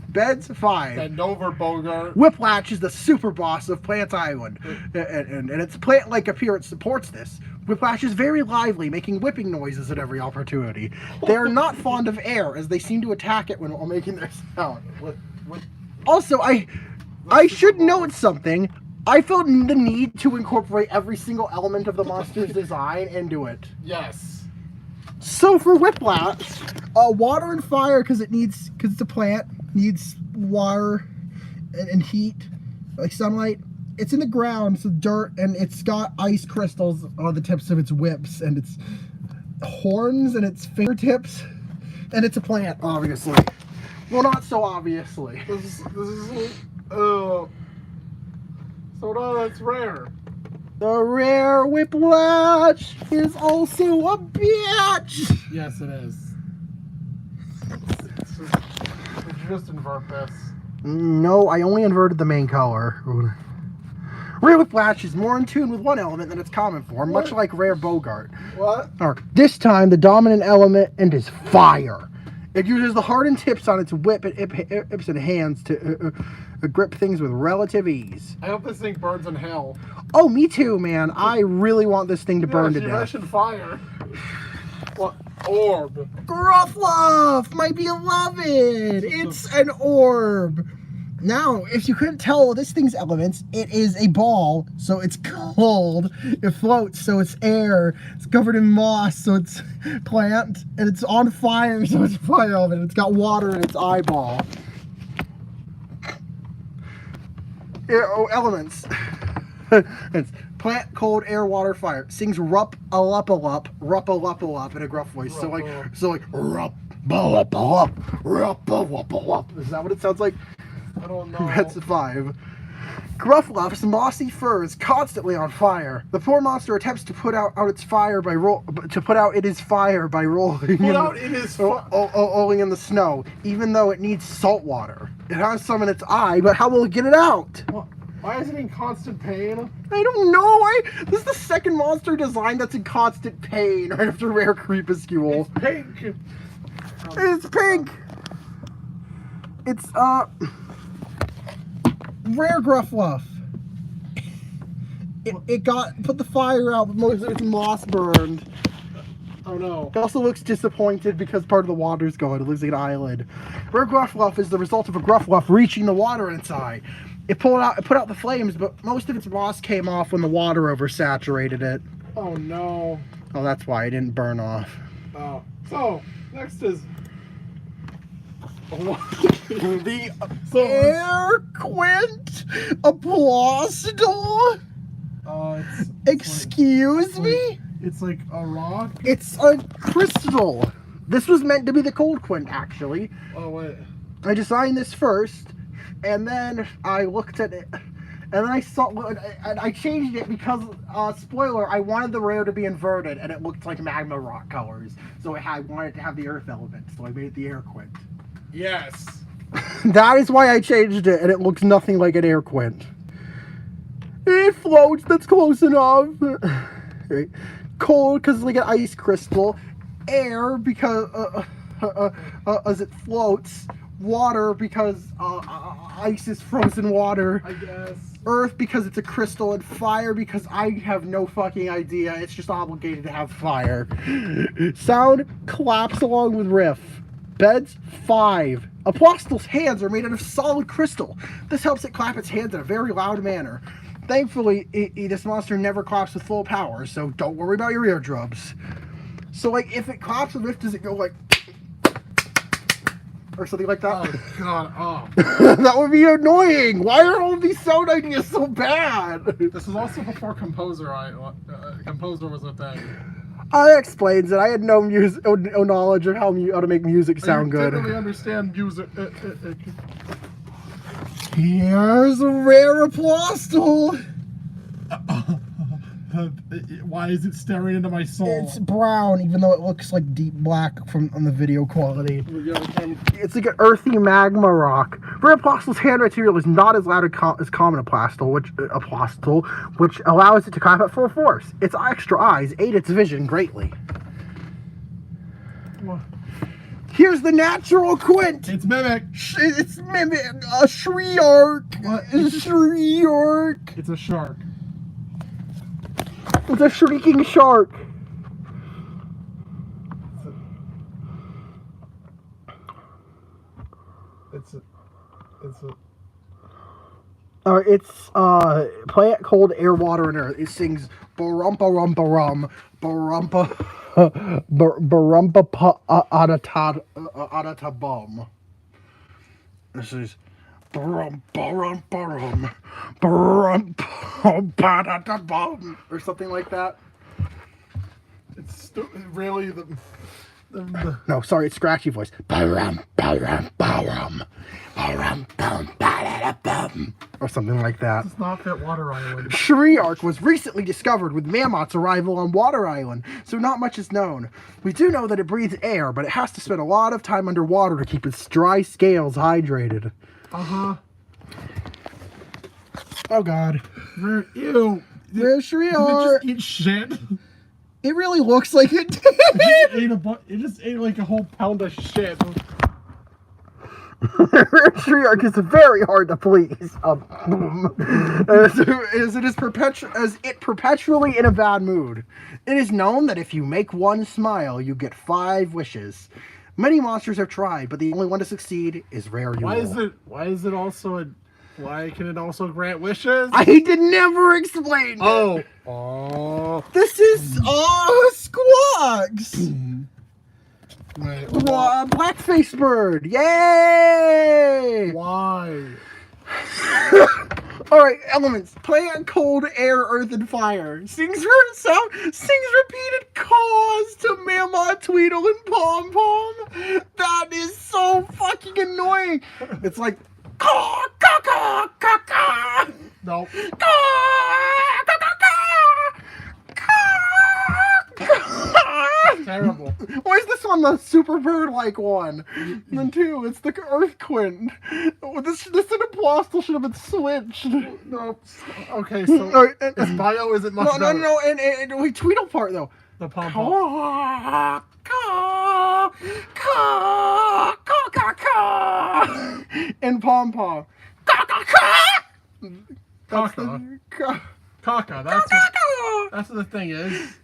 Beds 5. Bend over, Bogart. Whiplash is the super boss of Plant Island, and its plant-like appearance supports this. Whiplash is very lively, making whipping noises at every opportunity. They are not fond of air, as they seem to attack it while making their sound. Also, I should note something. I felt the need to incorporate every single element of the monster's design into it. Yes. So for Whiplash, Water and fire because it's a plant, needs water and heat, like sunlight. It's in the ground, so dirt, and it's got ice crystals on the tips of its whips and its horns and its fingertips, and it's a plant. obviously. Well, not so obviously. This is so no, that's rare. The rare Whiplash is also a bitch. Yes, it is. Did you just invert this? No, I only inverted the main color. Rare Whiplash is more in tune with one element than its common form, much like Rare Bogart. What? This time, the dominant element is fire. It uses the hardened tips on its whip and hips and hands grip things with relative ease. I hope this thing burns in hell. Oh, me too, man. I really want this thing to burn to You death. mentioned fire. What? Orb. Gruffluff, my beloved. It's an orb. Now, if you couldn't tell this thing's elements, it is a ball, so it's cold. It floats, so it's air. It's covered in moss, so it's plant. And it's on fire, so it's fire element. It's got water in its eyeball. Elements. It's plant, cold, air, water, fire. Sings rup-a-lup-a-lup in a gruff voice. So like rup-a-lup-a-lup, rup-a-lup-a-lup. Is that what it sounds like? I don't know. That's a 5. Gruffluff's mossy fur is constantly on fire. The poor monster attempts to put out its fire by rolling rolling in the snow, even though it needs salt water. It has some in its eye, but how will it get it out? Why is it in constant pain? I don't know. This is the second monster design that's in constant pain right after Rare Creepuscule. It's pink. It's pink. It's Rare Gruffluff. It put the fire out, but most of its moss burned. Oh no. It also looks disappointed because part of the water's gone. It looks like an island. Rare Gruffluff is the result of a Gruffluff reaching the water in its eye. It put out the flames, but most of its moss came off when the water oversaturated it. Oh no. Oh, that's why it didn't burn off. Oh. So, next is... The Air Quint Apostle. Excuse me? It's like a rock? It's a crystal. This was meant to be the Cold Quint, actually. Oh, wait. I designed this first, and then I looked at it, and then I saw, and I changed it because, spoiler, I wanted the rare to be inverted, and it looked like magma rock colors. So I wanted to have the earth element, so I made it the Air Quint. Yes. That is why I changed it, and it looks nothing like an Air Quint. It floats, that's close enough. Right. Cold, because it's like an ice crystal. Air, because as it floats. Water, because ice is frozen water. I guess. Earth, because it's a crystal. And fire, because I have no fucking idea. It's just obligated to have fire. Sound claps along with riff. Beds, 5. Apostle's hands are made out of solid crystal. This helps it clap its hands in a very loud manner. Thankfully, this monster never claps with full power, so don't worry about your eardrums. So, like, if it claps with riff, does it go like... or something like that? Oh, God. Oh. That would be annoying! Why are all of these sound ideas so bad? This is also before Composer was a thing. That explains it. I had no knowledge of how to make music sound good. I didn't really understand music. Here's a Rare Apostle. Why is it staring into my soul? It's brown, even though it looks like deep black on the video quality. It's like an earthy magma rock. Rare Apostle's hand material is not as loud as common Apostle, which allows it to clap at full force. Its extra eyes aid its vision greatly. Here's the natural Quint. It's Mimic. It's Mimic. A Shriark. What? Shriark. It's a shark. It's a shrieking shark. It's plant, cold, air, water, and earth. It sings barumpa rumpa rum, barumpa adata bum. This is barumpa rumpa rum, barumpa bum, or something like that. It's really the No, sorry, it's scratchy voice. Barum, barum, barum, barum, bum, ba-da-da-bum, or something like that. It's not that Water Island. Shriark was recently discovered with Mammoth's arrival on Water Island, so not much is known. We do know that it breathes air, but it has to spend a lot of time underwater to keep its dry scales hydrated. Uh-huh. Oh god. Ew. Rare Did Shriark. it just eat shit? It really looks like it did. It just ate like a whole pound of shit. Rare tree is very hard to please. As it perpetually in a bad mood. It is known that if you make one smile, you get 5 wishes. Many monsters have tried, but the only one to succeed is Rare Yule. Why can it also grant wishes? I did never explain. Oh. This is Squawks. Wait, Blackface bird. Yay! why? All right, elements: plant, cold, air, earth, and fire. Sings repeated calls to Mama, Tweedle, and Pom Pom. That is so fucking annoying. It's like caw, caw, caw, caw, caw. Nope. Terrible. Why is this one the super bird like one? And then 2, it's the earth quint. This apostle should have been switched. Nope. Okay, so its bio isn't much better. No, and wait, Tweedle part though. The pom Caw, caw, caw, caw, caw, caw. And pom pom. Caw, caw, caw. Caca. Caw. Caca. That's what the thing is.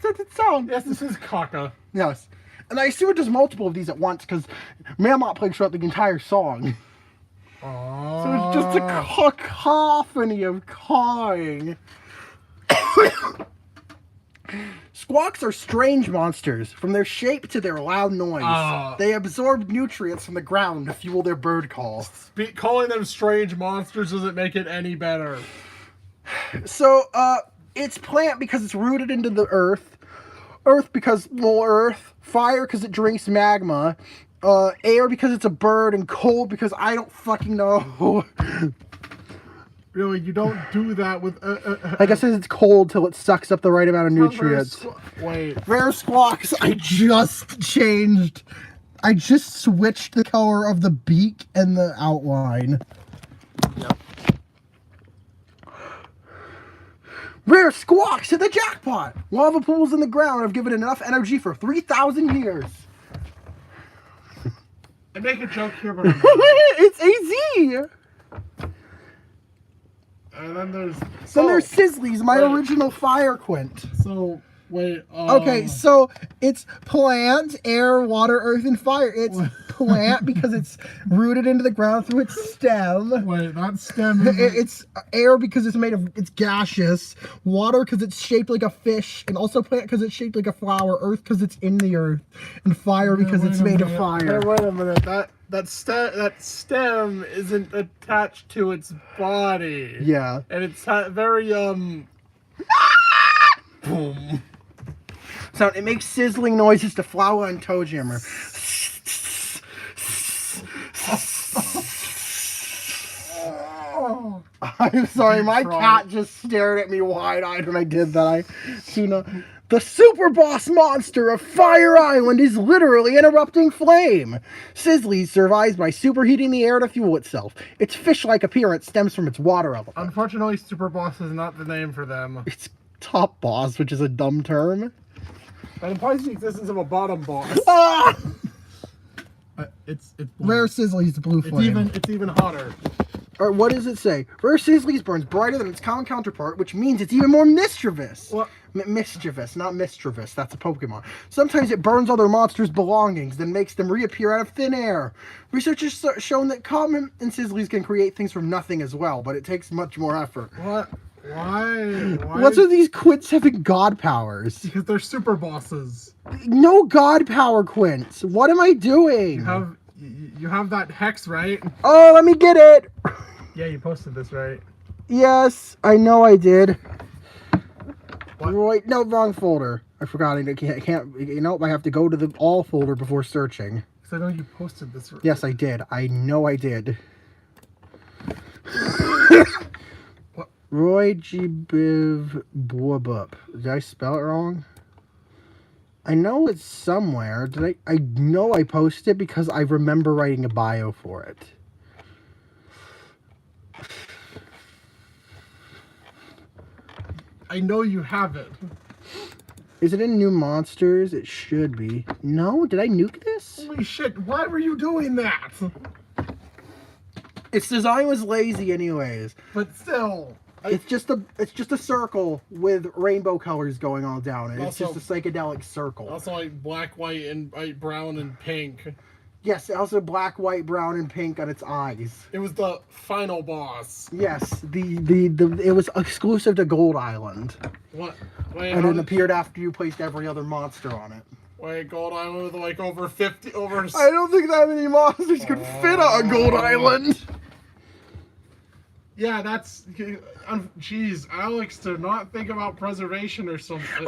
That's its sound. Yes, this is caca. Yes. And I assume it does multiple of these at once because Mammoth plays throughout the entire song. Oh. So it's just a cacophony of cawing. Squawks are strange monsters. From their shape to their loud noise, they absorb nutrients from the ground to fuel their bird calls. Calling them strange monsters doesn't make it any better. So, it's plant because it's rooted into the earth. Earth because more earth. Fire because it drinks magma. Air because it's a bird. And cold because I don't fucking know. Really, you don't do that with... Like I said, it's cold till it sucks up the right amount of nutrients. Wait. Rare Squawks. I just switched the color of the beak and the outline. Yep. Rare Squawks hit the jackpot. Lava pools in the ground have given enough energy for 3,000 years. I make a joke here, but I'm not. It's AZ. And then there's... There's Sizzlies, my original fire quint. So, wait, Okay, so it's plant, air, water, earth, and fire. It's plant because it's rooted into the ground through its stem. Wait, that stem... It's air because it's gaseous. Water because it's shaped like a fish, and also plant because it's shaped like a flower. Earth because it's in the earth, and fire because it's made of fire. Hey, wait a minute, that stem isn't attached to its body. Yeah. And it's very boom. So it makes sizzling noises to flower and toe jammer. I'm sorry, my cat just stared at me wide-eyed when I did that. The super boss monster of Fire Island is literally an erupting flame. Sizzly survives by superheating the air to fuel itself. Its fish-like appearance stems from its water element. Unfortunately, Super Boss is not the name for them. It's top boss, which is a dumb term. That implies the existence of a bottom boss. Ah! It's blue. Rare Sizzly's the blue flame. It's even hotter. Or what does it say? Rare Sizzlies burns brighter than its common counterpart, which means it's even more mischievous. What? Mischievous, not mischievous. That's a Pokemon. Sometimes it burns other monsters' belongings, then makes them reappear out of thin air. Researchers shown that Common and Sizzlies can create things from nothing as well, but it takes much more effort. What? Why? What's with these quints having god powers? Because they're super bosses. No god power quints. What am I doing? You have that hex, right? Oh, let me get it. Yeah, you posted this, right? Yes, I know I did. What? Wait, no, wrong folder. I forgot. I can't. You know, I have to go to the all folder before searching. Because I know you posted this. Right? Yes, I did. I know I did. What? Roy G. Biv Bwabup. Did I spell it wrong? I know it's somewhere. I know I posted it because I remember writing a bio for it. I know you have it. Is it in New Monsters? It should be. No? Did I nuke this? Holy shit, why were you doing that? Its design was lazy anyways. But still. It's just a circle with rainbow colors going all down it. It's Also- just a psychedelic circle. Also like black, white, brown, and pink. Yes, also black, white, brown, and pink on its eyes. It was the final boss. Yes, it was exclusive to Gold Island. What? Wait, And how it did- appeared after you placed every other monster on it. Wait, Gold Island with like over 50, over... I don't think that many monsters could fit on Gold Island. Yeah, that's... Jeez, Alex, to not think about preservation or something.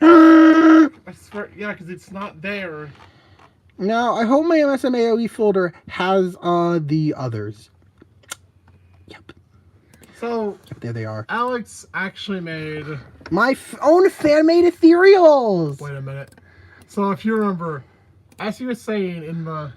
I swear, yeah, because it's not there. Now, I hope my MSM AOE folder has the others. Yep. So, Yep, there they are. Alex actually made... My own fan-made ethereals! Wait a minute. So, if you remember, as he was saying in the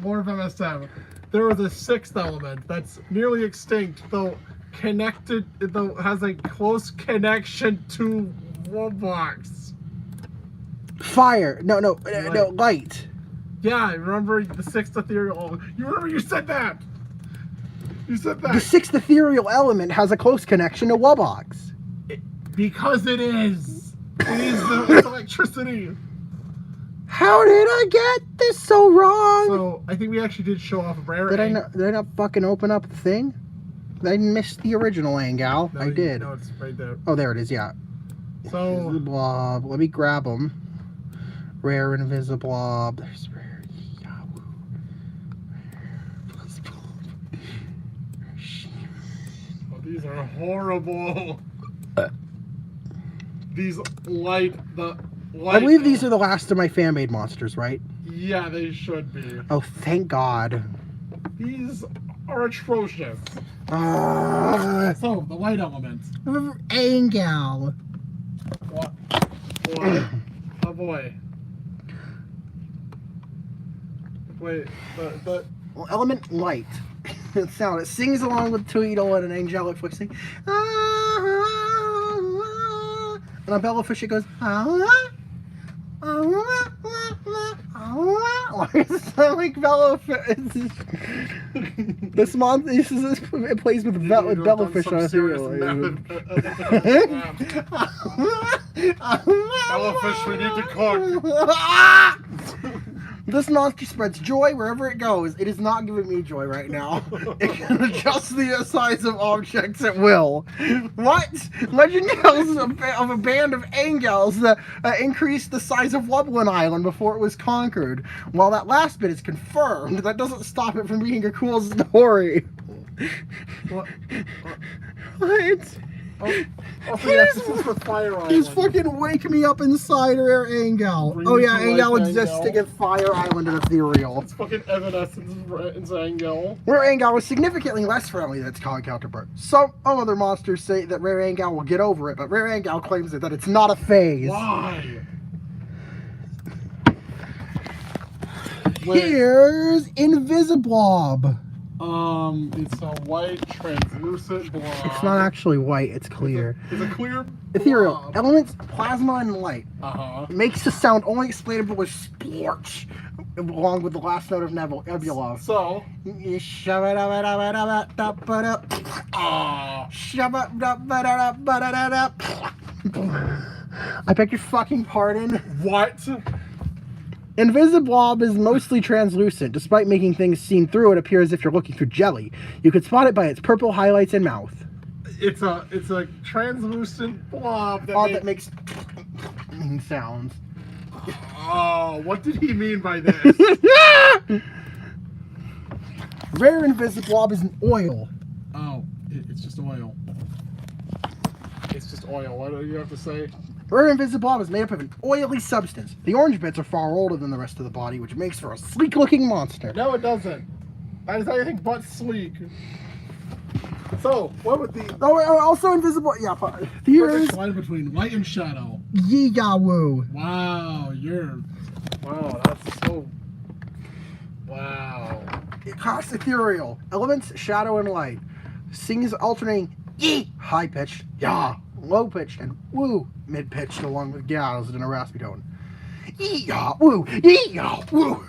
Lore of MSM, there was a sixth element that's nearly extinct, though has a close connection to Roblox. Fire! No, Light. light. Yeah, I remember the sixth ethereal. You remember you said that. You said The that sixth ethereal element has a close connection to Wubbox. because it is. It's electricity. How did I get this so wrong? So I think we actually did show off a rare. Did I not fucking open up the thing? I missed the original Angal. No, I did. No, it's right there. Oh, there it is. Yeah. So Invisiblob. Let me grab them. Rare Invisiblob. There's rare Yahoo. Rare Invisiblob. oh, these are horrible. These light. I believe these are the last of my fan-made monsters, right? Yeah, they should be. Oh, thank God. These are atrocious. So the light element. Angal. What? What? Oh boy. Wait, but Well, element light. It sound. It sings along with Tweedle and an angelic voice sing. And on Bellafish it goes. Why does it sound like Bellafish? It plays with Bellafish on a serial. Bellafish, we need to cook. This monster spreads joy wherever it goes. It is not giving me joy right now. It can adjust the size of objects at will. What? Legend tells of a band of Angels that increased the size of Wublin Island before it was conquered. While that last bit is confirmed, that doesn't stop it from being a cool story. What? What? Oh, yes, this is the Fire Island. Just fucking wake me up inside Rare Angal. Bring Oh me yeah, to Angal life, exists Angal. to get Fire Island and Ethereal. It's fucking Evanescence in Zango. Rare Angal is significantly less friendly than its counterpart. Some other monsters say that Rare Angal will get over it, but Rare Angal claims that it's not a phase. Why? Here's Invisiblob. It's a white translucent blob. It's not actually white, it's clear. It's a clear Ethereal. blob. Elements, plasma, and light. Uh-huh. Makes the sound only explainable with splorch, along with the last note of Nebula. So, I beg your fucking pardon. what? Invisiblob is mostly translucent. Despite making things seen through it appear as if you're looking through jelly. You can spot it by its purple highlights and mouth. It's a translucent blob That makes sounds. Oh, what did he mean by this? Rare Invisiblob is an oil. Oh, it's just oil. It's just oil. What do you have to say? Rare Invisiblob is made up of an oily substance. The orange bits are far older than the rest of the body, which makes for a sleek-looking monster. No, it doesn't. That is anything but sleek. So, what would the Also invisible. Yeah, here's line between light and shadow? Yigawoo. Wow, that's so. Wow. it costs ethereal elements, shadow and light. Sings alternating E, high pitched, ya, low pitched, and woo, mid pitched, along with gals in a raspy tone. E, ya, woo, e, ya, woo.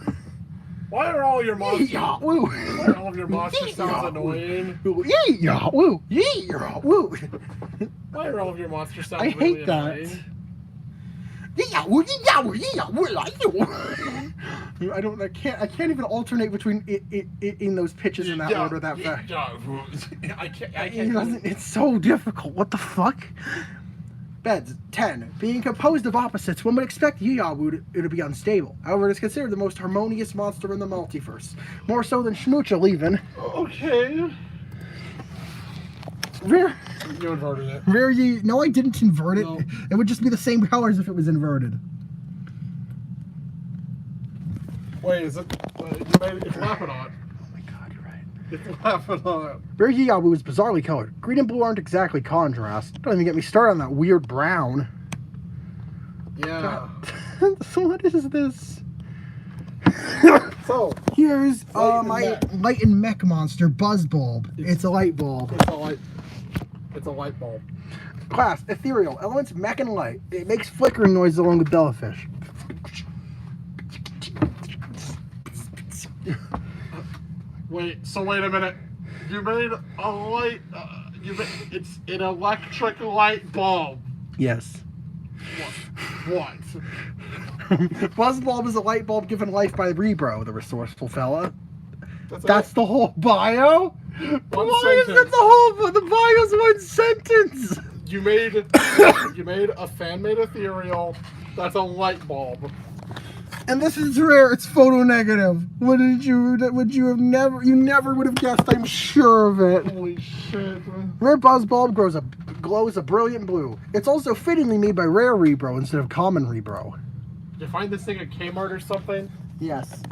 Why are all your monsters? Yeah, woo. Why are all of your monster sounds annoying? Yeah, woo. Yeah, woo. Why are all of your monster sounds I really hate that. annoying? Yeah, woo. Yeah, woo. Yeah, woo. I can't even alternate between in those pitches in that order that fast. I can't. It's so difficult. What the fuck? Beds 10. Being composed of opposites, one would expect Yiyawu to be unstable. However, it is considered the most harmonious monster in the multiverse. More so than Shmoochel, even. Okay. Rare. You inverted it. Rare Yi. No, I didn't invert it. No. It would just be the same colors if it was inverted. Wait, is it? It's Lapidot. Oh my god, you're right. It's Lapidot. Rare Yiyawu is bizarrely colored. Green and blue aren't exactly contrast. Don't even get me started on that weird brown. Yeah. So what is this? So Here's Light my and light and mech monster, Buzzbulb. It's a light bulb. it's a light bulb. Class, ethereal, elements, mech and light. It makes flickering noises along with Bellafish. Wait a minute. You made a light. It's an electric light bulb. Yes. What? Buzzbulb is a light bulb given life by Rebro, the resourceful fella. That's the whole bio? One Why is sentence. that the whole... The bio's one sentence! You made a fan-made ethereal. That's a light bulb. And this is rare. It's photo negative. What did you? Would you have never? You never would have guessed. I'm sure of it. Holy shit. Rare Buzzbulb glows a brilliant blue. It's also fittingly made by Rare Rebro instead of Common Rebro. Did you find this thing at Kmart or something? Yes.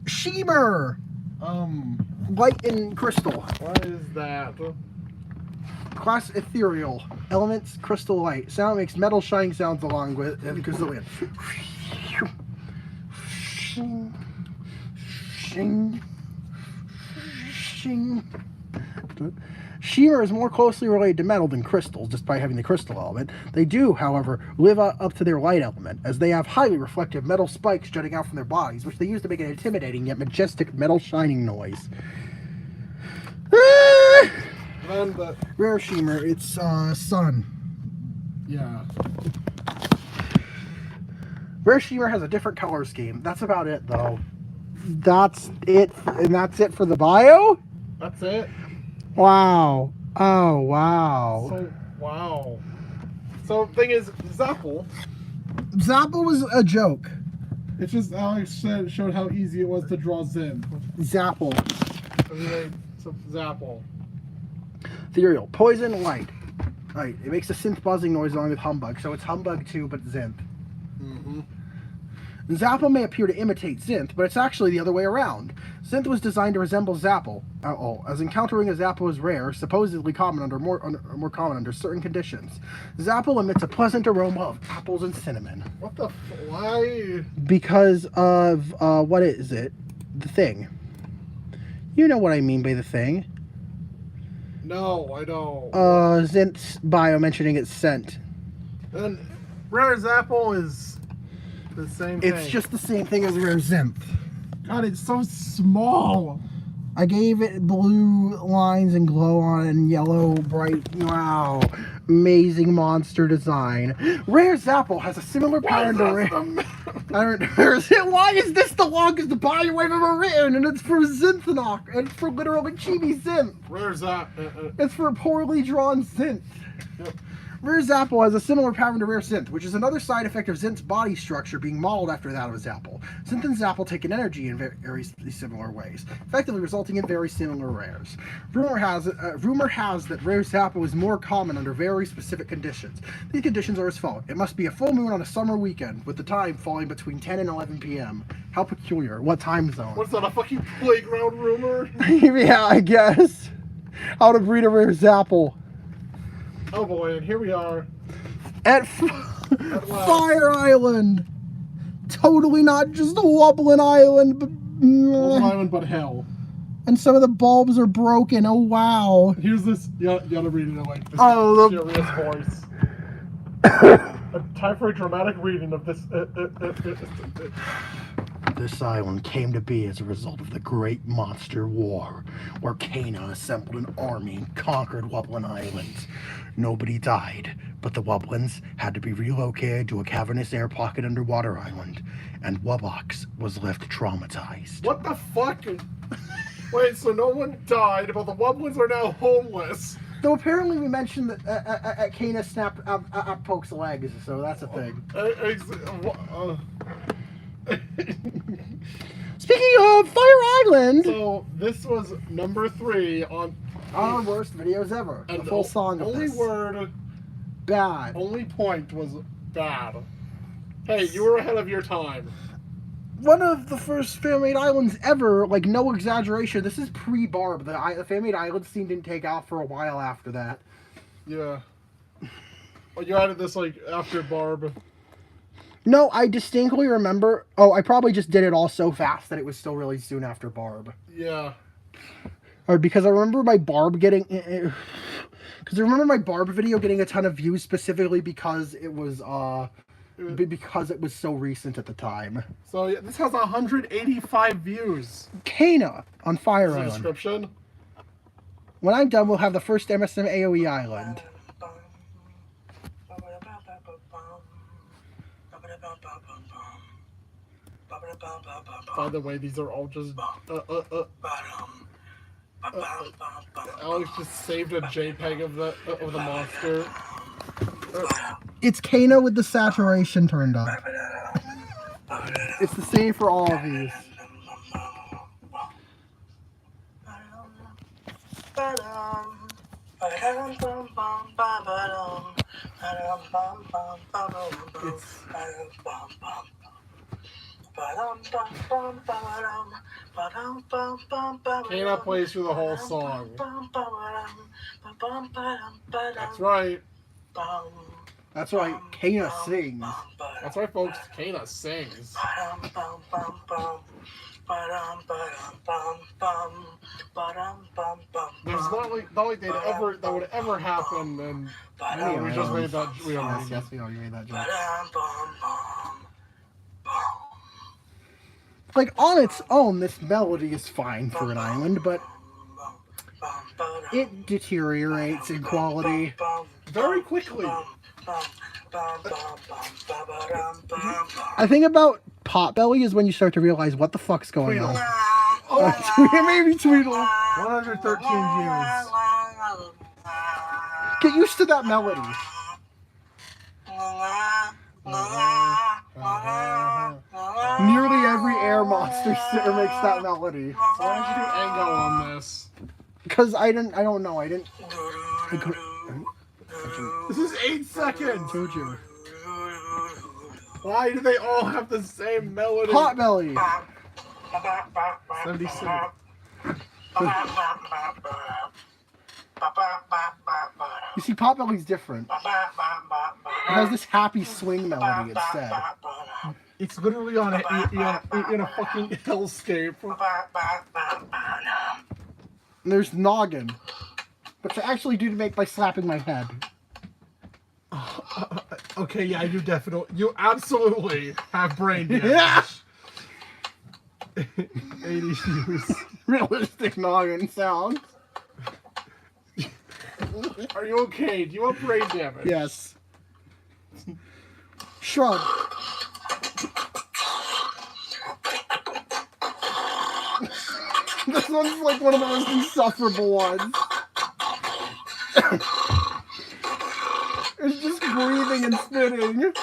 Shimmer. Light and crystal. What is that? Class ethereal. Elements crystal light. Sound makes metal shining sounds along with Gazillion. Shing. Shing. Shing. Shimmer is more closely related to metal than crystals, despite having the crystal element. They do, however, live up to their light element, as they have highly reflective metal spikes jutting out from their bodies, which they use to make an intimidating yet majestic metal shining noise. Then the Rare Shimmer. It's sun. yeah. Rare Shimmer has a different color scheme. That's about it, though. That's it, and that's it for the bio? That's it. Wow. Oh, wow. So wow. So the thing is, Zapple. Zapple was a joke. It's just Alex showed how easy it was to draw Zin. Zapple. So Zapple. Ethereal. Poison light. Right. It makes a synth buzzing noise along with Humbug, so it's Humbug too, but Zinth. Mm-hmm. Zapple may appear to imitate Zinth, but it's actually the other way around. Zinth was designed to resemble Zapple, as encountering a Zapple is rare, supposedly common more common under certain conditions. Zapple emits a pleasant aroma of apples and cinnamon. What the why? Because of, what is it? The Thing. You know what I mean by the Thing. No, I don't. Zinth's bio mentioning its scent. And Rare Zapple is the same thing. It's just the same thing as Rare Zinth. God, it's so small. I gave it blue lines and glow on it and yellow bright. Wow. Amazing monster design. Rare Zapple has a similar pattern to Rare... Why is this the longest bio I've ever written? And it's for Zinthnock. And it's for literally Chibi Zinth. Rare Zap. It's for poorly drawn Zinth. Yep. Rare Zapple has a similar pattern to Rare Zinth, which is another side effect of Zinth's body structure being modeled after that of Zapple. Zinth and Zapple take in energy in very similar ways, effectively resulting in very similar rares. Rumor has that Rare Zapple is more common under very specific conditions. These conditions are as follows. It must be a full moon on a summer weekend, with the time falling between 10 and 11 p.m. How peculiar. What time zone? What's that, a fucking playground rumor? Yeah, I guess. How to breed a Rare Zapple. Oh boy, and here we are. At Fire Island. Totally not just a Wobbling Island, but Island, but hell. And some of the bulbs are broken. Oh, wow. Here's this. You gotta read it in like this Oh, serious voice. Time for a dramatic reading of this. This island came to be as a result of the Great Monster War, where Cana assembled an army and conquered Wublin Islands. Nobody died, but the Wublins had to be relocated to a cavernous air pocket underwater island, and Wubox was left traumatized. What the fuck? Wait, so no one died, but the Wublins are now homeless. Though apparently we mentioned that Cana snapped up Poke's legs, so that's a thing. Speaking of Fire Island, So this was number 3 on our worst videos ever. and A full song of only this. word, Bad. only point was bad. Hey, you were ahead of your time. One of the first fan-made islands ever, like no exaggeration. This is pre-Barb. The fan-made island scene didn't take off for a while after that. Yeah. Well, you added this like after Barb. No, I distinctly remember. Oh, I probably just did it all so fast that it was still really soon after Barb. Yeah. Or because I remember my Barb getting. Because I remember my Barb video getting a ton of views specifically because it was because it was so recent at the time. So yeah, this has 185 views. Cana on Fire Is the Island. description. When I'm done, we'll have the first MSM AOE island. By the way, these are all just. Alex just saved a JPEG of the monster. It's Cana with the saturation turned up. It's the same for all of these. Cana plays through the whole song. That's right. That's right, Cana sings. That's right, folks. Cana sings. There's not like that would ever happen, and we just made that. We already Yes, we already made that joke. Like, on its own, this melody is fine for an island, but it deteriorates in quality. very quickly. I think about Potbelly is when you start to realize what the fuck's going on. Maybe Tweedle. 113 views. Get used to that melody. Nearly every air monster makes that melody. So why don't you do Ango on this? Because I don't know, I didn't. This is 8 seconds. Jojo. Why do they all have the same melody? Potbelly. 76. You see, Potbelly's different. It has this happy swing melody instead. It's literally on in a fucking hellscape. And there's Noggin, which I actually do to make by slapping my head. Okay, yeah, you absolutely have brain damage. Yeah. 80 views. Realistic Noggin sound. Are you okay? Do you have brain damage? Yes. Shrug. This one's like one of the most insufferable ones. It's just breathing and spitting.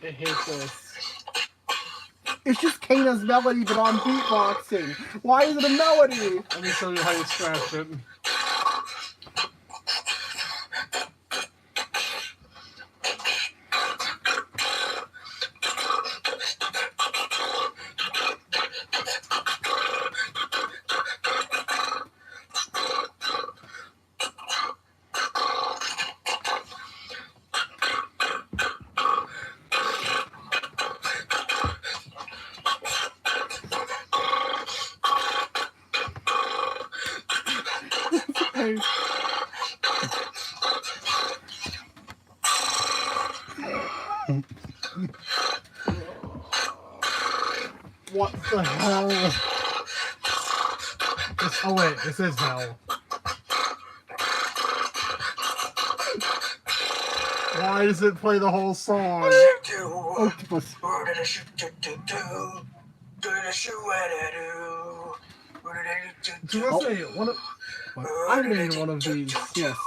I hate this. It's just Cana's melody, but on beatboxing. Why is it a melody? Let me show you how you scratch it. Okay. What the hell? Oh wait, this is hell. Why does it play the whole song? Octopus. So let's say I made one of these. Yes.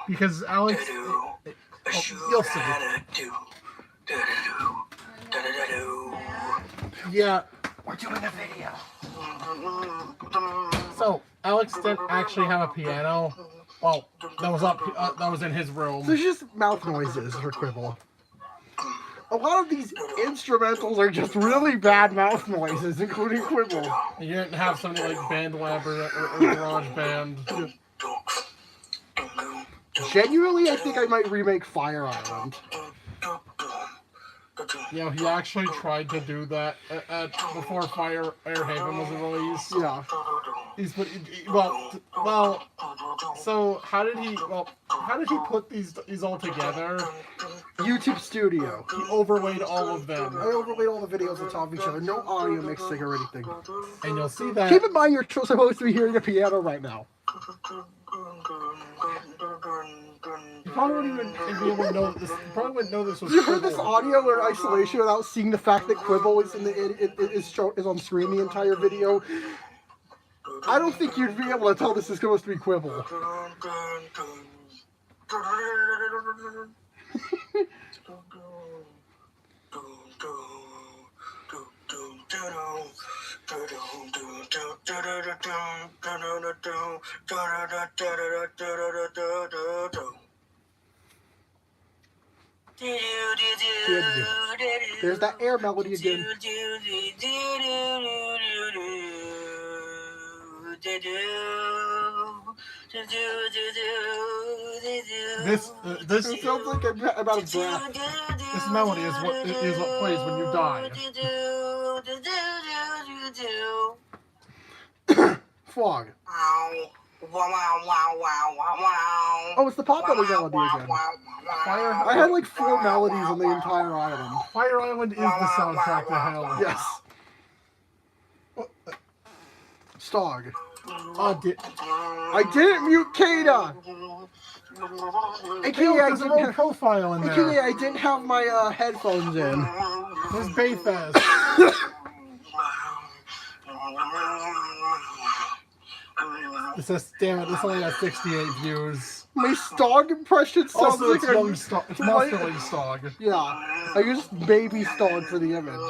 Because Alex, you'll see. Yeah. We're doing a video. So Alex didn't actually have a piano. Well, that was up. That was in his room. So it's just mouth noises for Quibble. A lot of these instrumentals are just really bad mouth noises, including Quibble. You didn't have something like BandLab or Garage Band. Genuinely, I think I might remake Fire Island. You know, he actually tried to do that before Fire Airhaven was released. Yeah. So how did he put these all together? YouTube Studio. He overlaid all of them. I overlaid all the videos on top of each other. No audio mixing or anything. And you'll see that. Keep in mind you're supposed to be hearing a piano right now. You probably wouldn't even be able to know this. You probably wouldn't know this was. You heard this audio in isolation without seeing the fact that Quibble is is on screen the entire video. I don't think you'd be able to tell this is supposed to be Quibble. There's that air melody again. This sounds like I'm out of breath. This melody is what plays when you die. Fog. Oh, it's the pop melody again. I had like 4 melodies on the entire island. Fire Island is the soundtrack to hell. Yes. Stog. Oh, I didn't mute Kada! AKA, there's a low profile in there. AKA, I didn't have my headphones in. There's Bayfest. It says, damn it, this only has 68 views. My Stog impression sounds Also, like it's young Stog. It's Masterling Stog. Yeah, I used baby Stog for the image.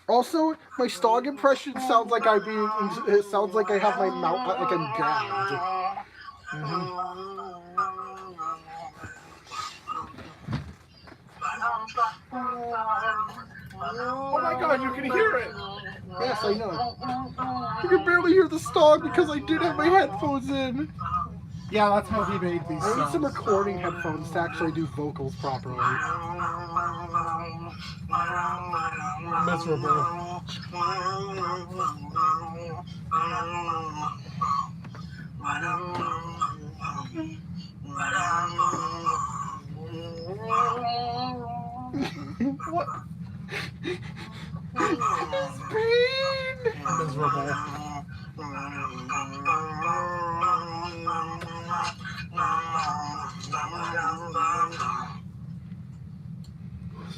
Also, my Stog impression sounds like it sounds like I have my mouth, like I'm gagged. Oh my god, you can hear it! Yes, I know. You can barely hear the Stog because I didn't have my headphones in. Yeah, that's how he made these I need sounds. some recording headphones to actually do vocals properly. Miserable. What? It's pain! Miserable.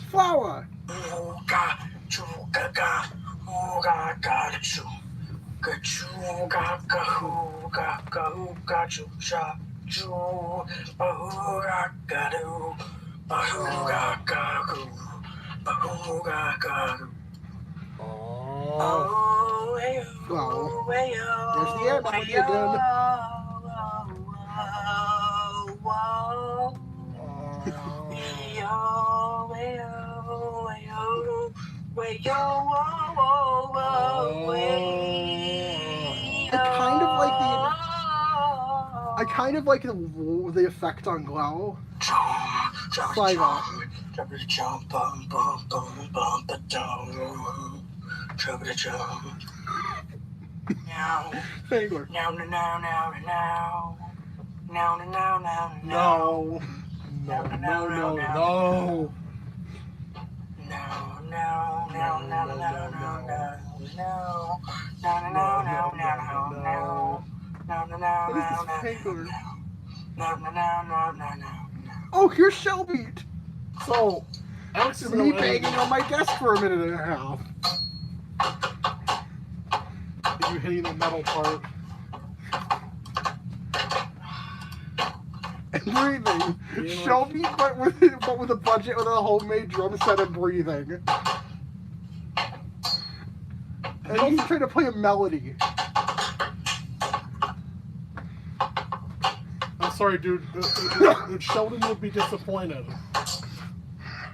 Flower! Oh. Well, there's the air melody again. I kind of like the effect on Glow. Sligo. No. Fangler. No, no, no, no, no. No, no, no, no, no. No. No, no, no, no. No, no, no, no, no, no, no, no. No, no, no, no, no, no. No, no, no, What is this no, no, Fangler? no, no, no, no, no, no. Oh, here's Shelby. So, Alex is Me banging on my desk for a minute and a half. You hitting the metal part. And breathing. Yeah. Shelby, but with a budget with a homemade drum set and breathing. And also trying to play a melody. I'm sorry, dude. Sheldon would be disappointed.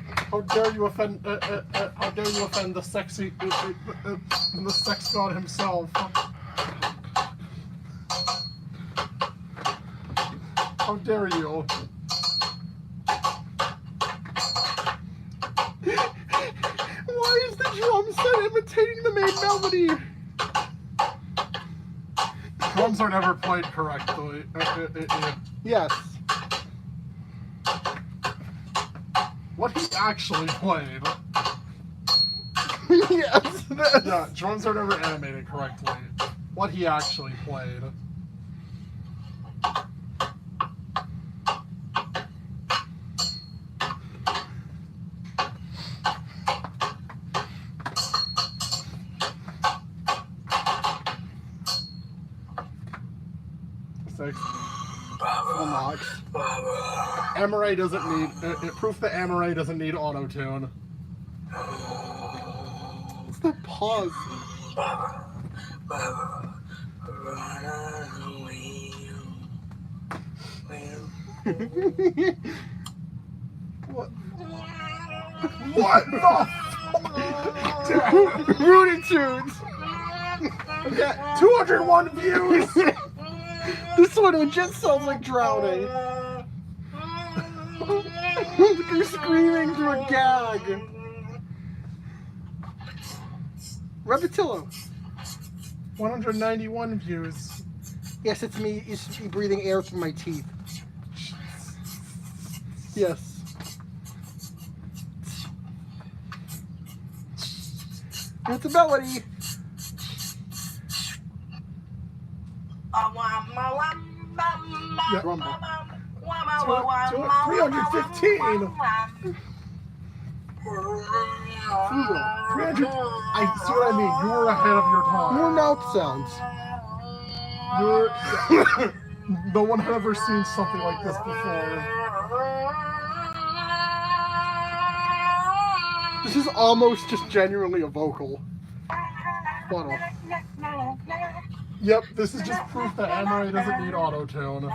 How dare you offend? How dare you offend the sexy, the sex god himself? How dare you? Why is the drum set imitating the main melody? Drums are never played correctly. Yes. What he actually played. Yes. Yeah, drums are never animated correctly. What he actually played. Six. Amaray doesn't need proof that Amaray doesn't need auto tune. What's that pause? What? What the? Rooty Tunes. Yeah, 201 views. This one just sounds like drowning. You're screaming through a gag. Repetillo. 191 views. Yes, it's me. It's me breathing air through my teeth. Yes. It's a melody. Yeah. Rumble. 315. 300. I see what I mean. You were ahead of your time. More mouth sounds. No one had ever seen something like this before. This is almost just genuinely a vocal. Funnel. Yep, this is just proof that Amaray doesn't need auto tune.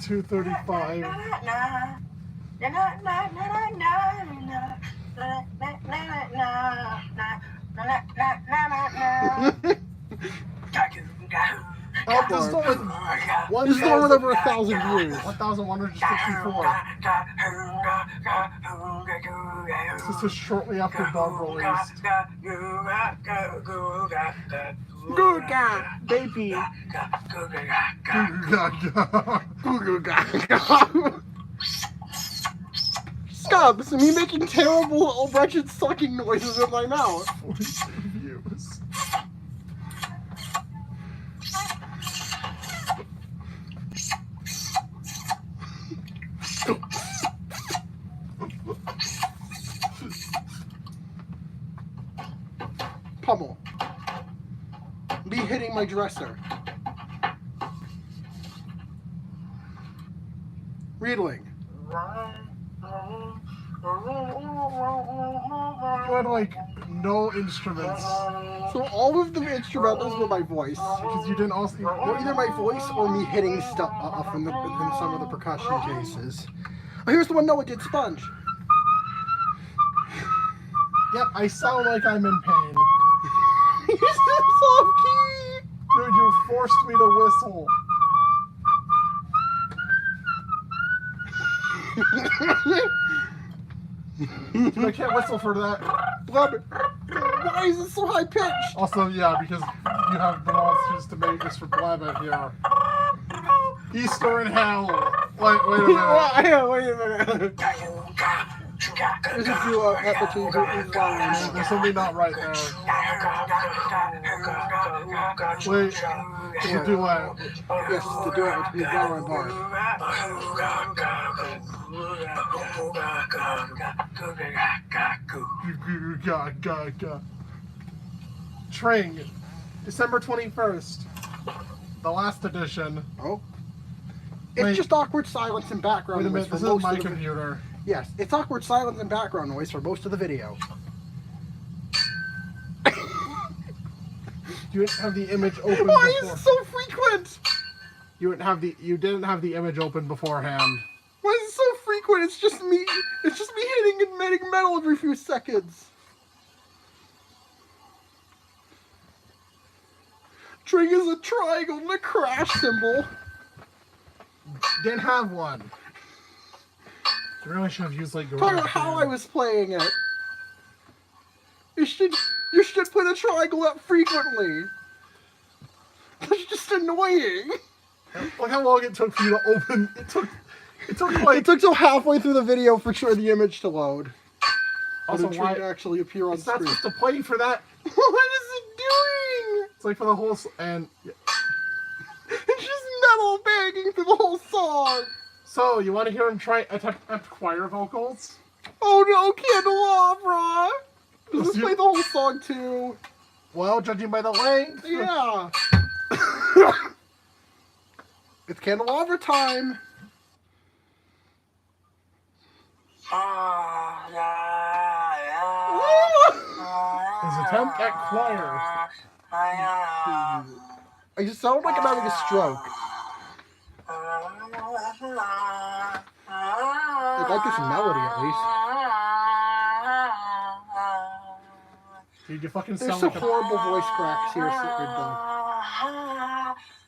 235. Oh, this is the one This is the one with over 1,000 views. 1,164. This is shortly after Bug released. Googa, baby. Googa. Stop! It's me making terrible, wretched sucking noises in my mouth. 42 views. Pummel. Me hitting my dresser. Riedling. You had like no instruments So all of the instrumentals were my voice. because you didn't also. Or either my voice or me hitting stuff in some of the percussion cases. Oh, here's the one Noah did, Sponge. Yep, I sound like I'm in pain. He's off key. Dude, you forced me to whistle. Dude, I can't whistle for that. Blub. Why is it so high pitched? Also, yeah, because you have the monsters to make this for Blabbit here. Easter in hell. Wait a minute. Wait a minute. There's a duo between There's something not right there. Wait, it's a duet. Yes, the duet between Flower and Bard. Tring, December 21st. The last edition. Oh. It's Wait. just awkward silence and background Wait a noise minute, for this is most my of the computer. Yes, it's awkward silence and background noise for most of the video. You didn't have the image open Why before. is it so frequent? You didn't have the image open beforehand. Why is it so frequent? It's just me hitting and hitting metal every few seconds. Tring is a triangle and a crash symbol. Didn't have one. You really should have used like. Talk about how I was playing it. You should put a triangle that frequently. That's just annoying. Look how long it took for you to open. It took like. It took till halfway through the video for sure the image to load. Also, to why actually appear on it's not screen. supposed to play for that? What is it doing? It's like for the whole and. It's just metal banging through the whole song. So you want to hear him try attempt choir vocals? Oh no, candelabra! Does Let's this play the whole song too? Well, judging by the length. Yeah. It's candelabra time. His attempt at choir. I just sound like I'm having a stroke. I like this melody at least. Dude, you fucking There's sound some like horrible voice cracks here.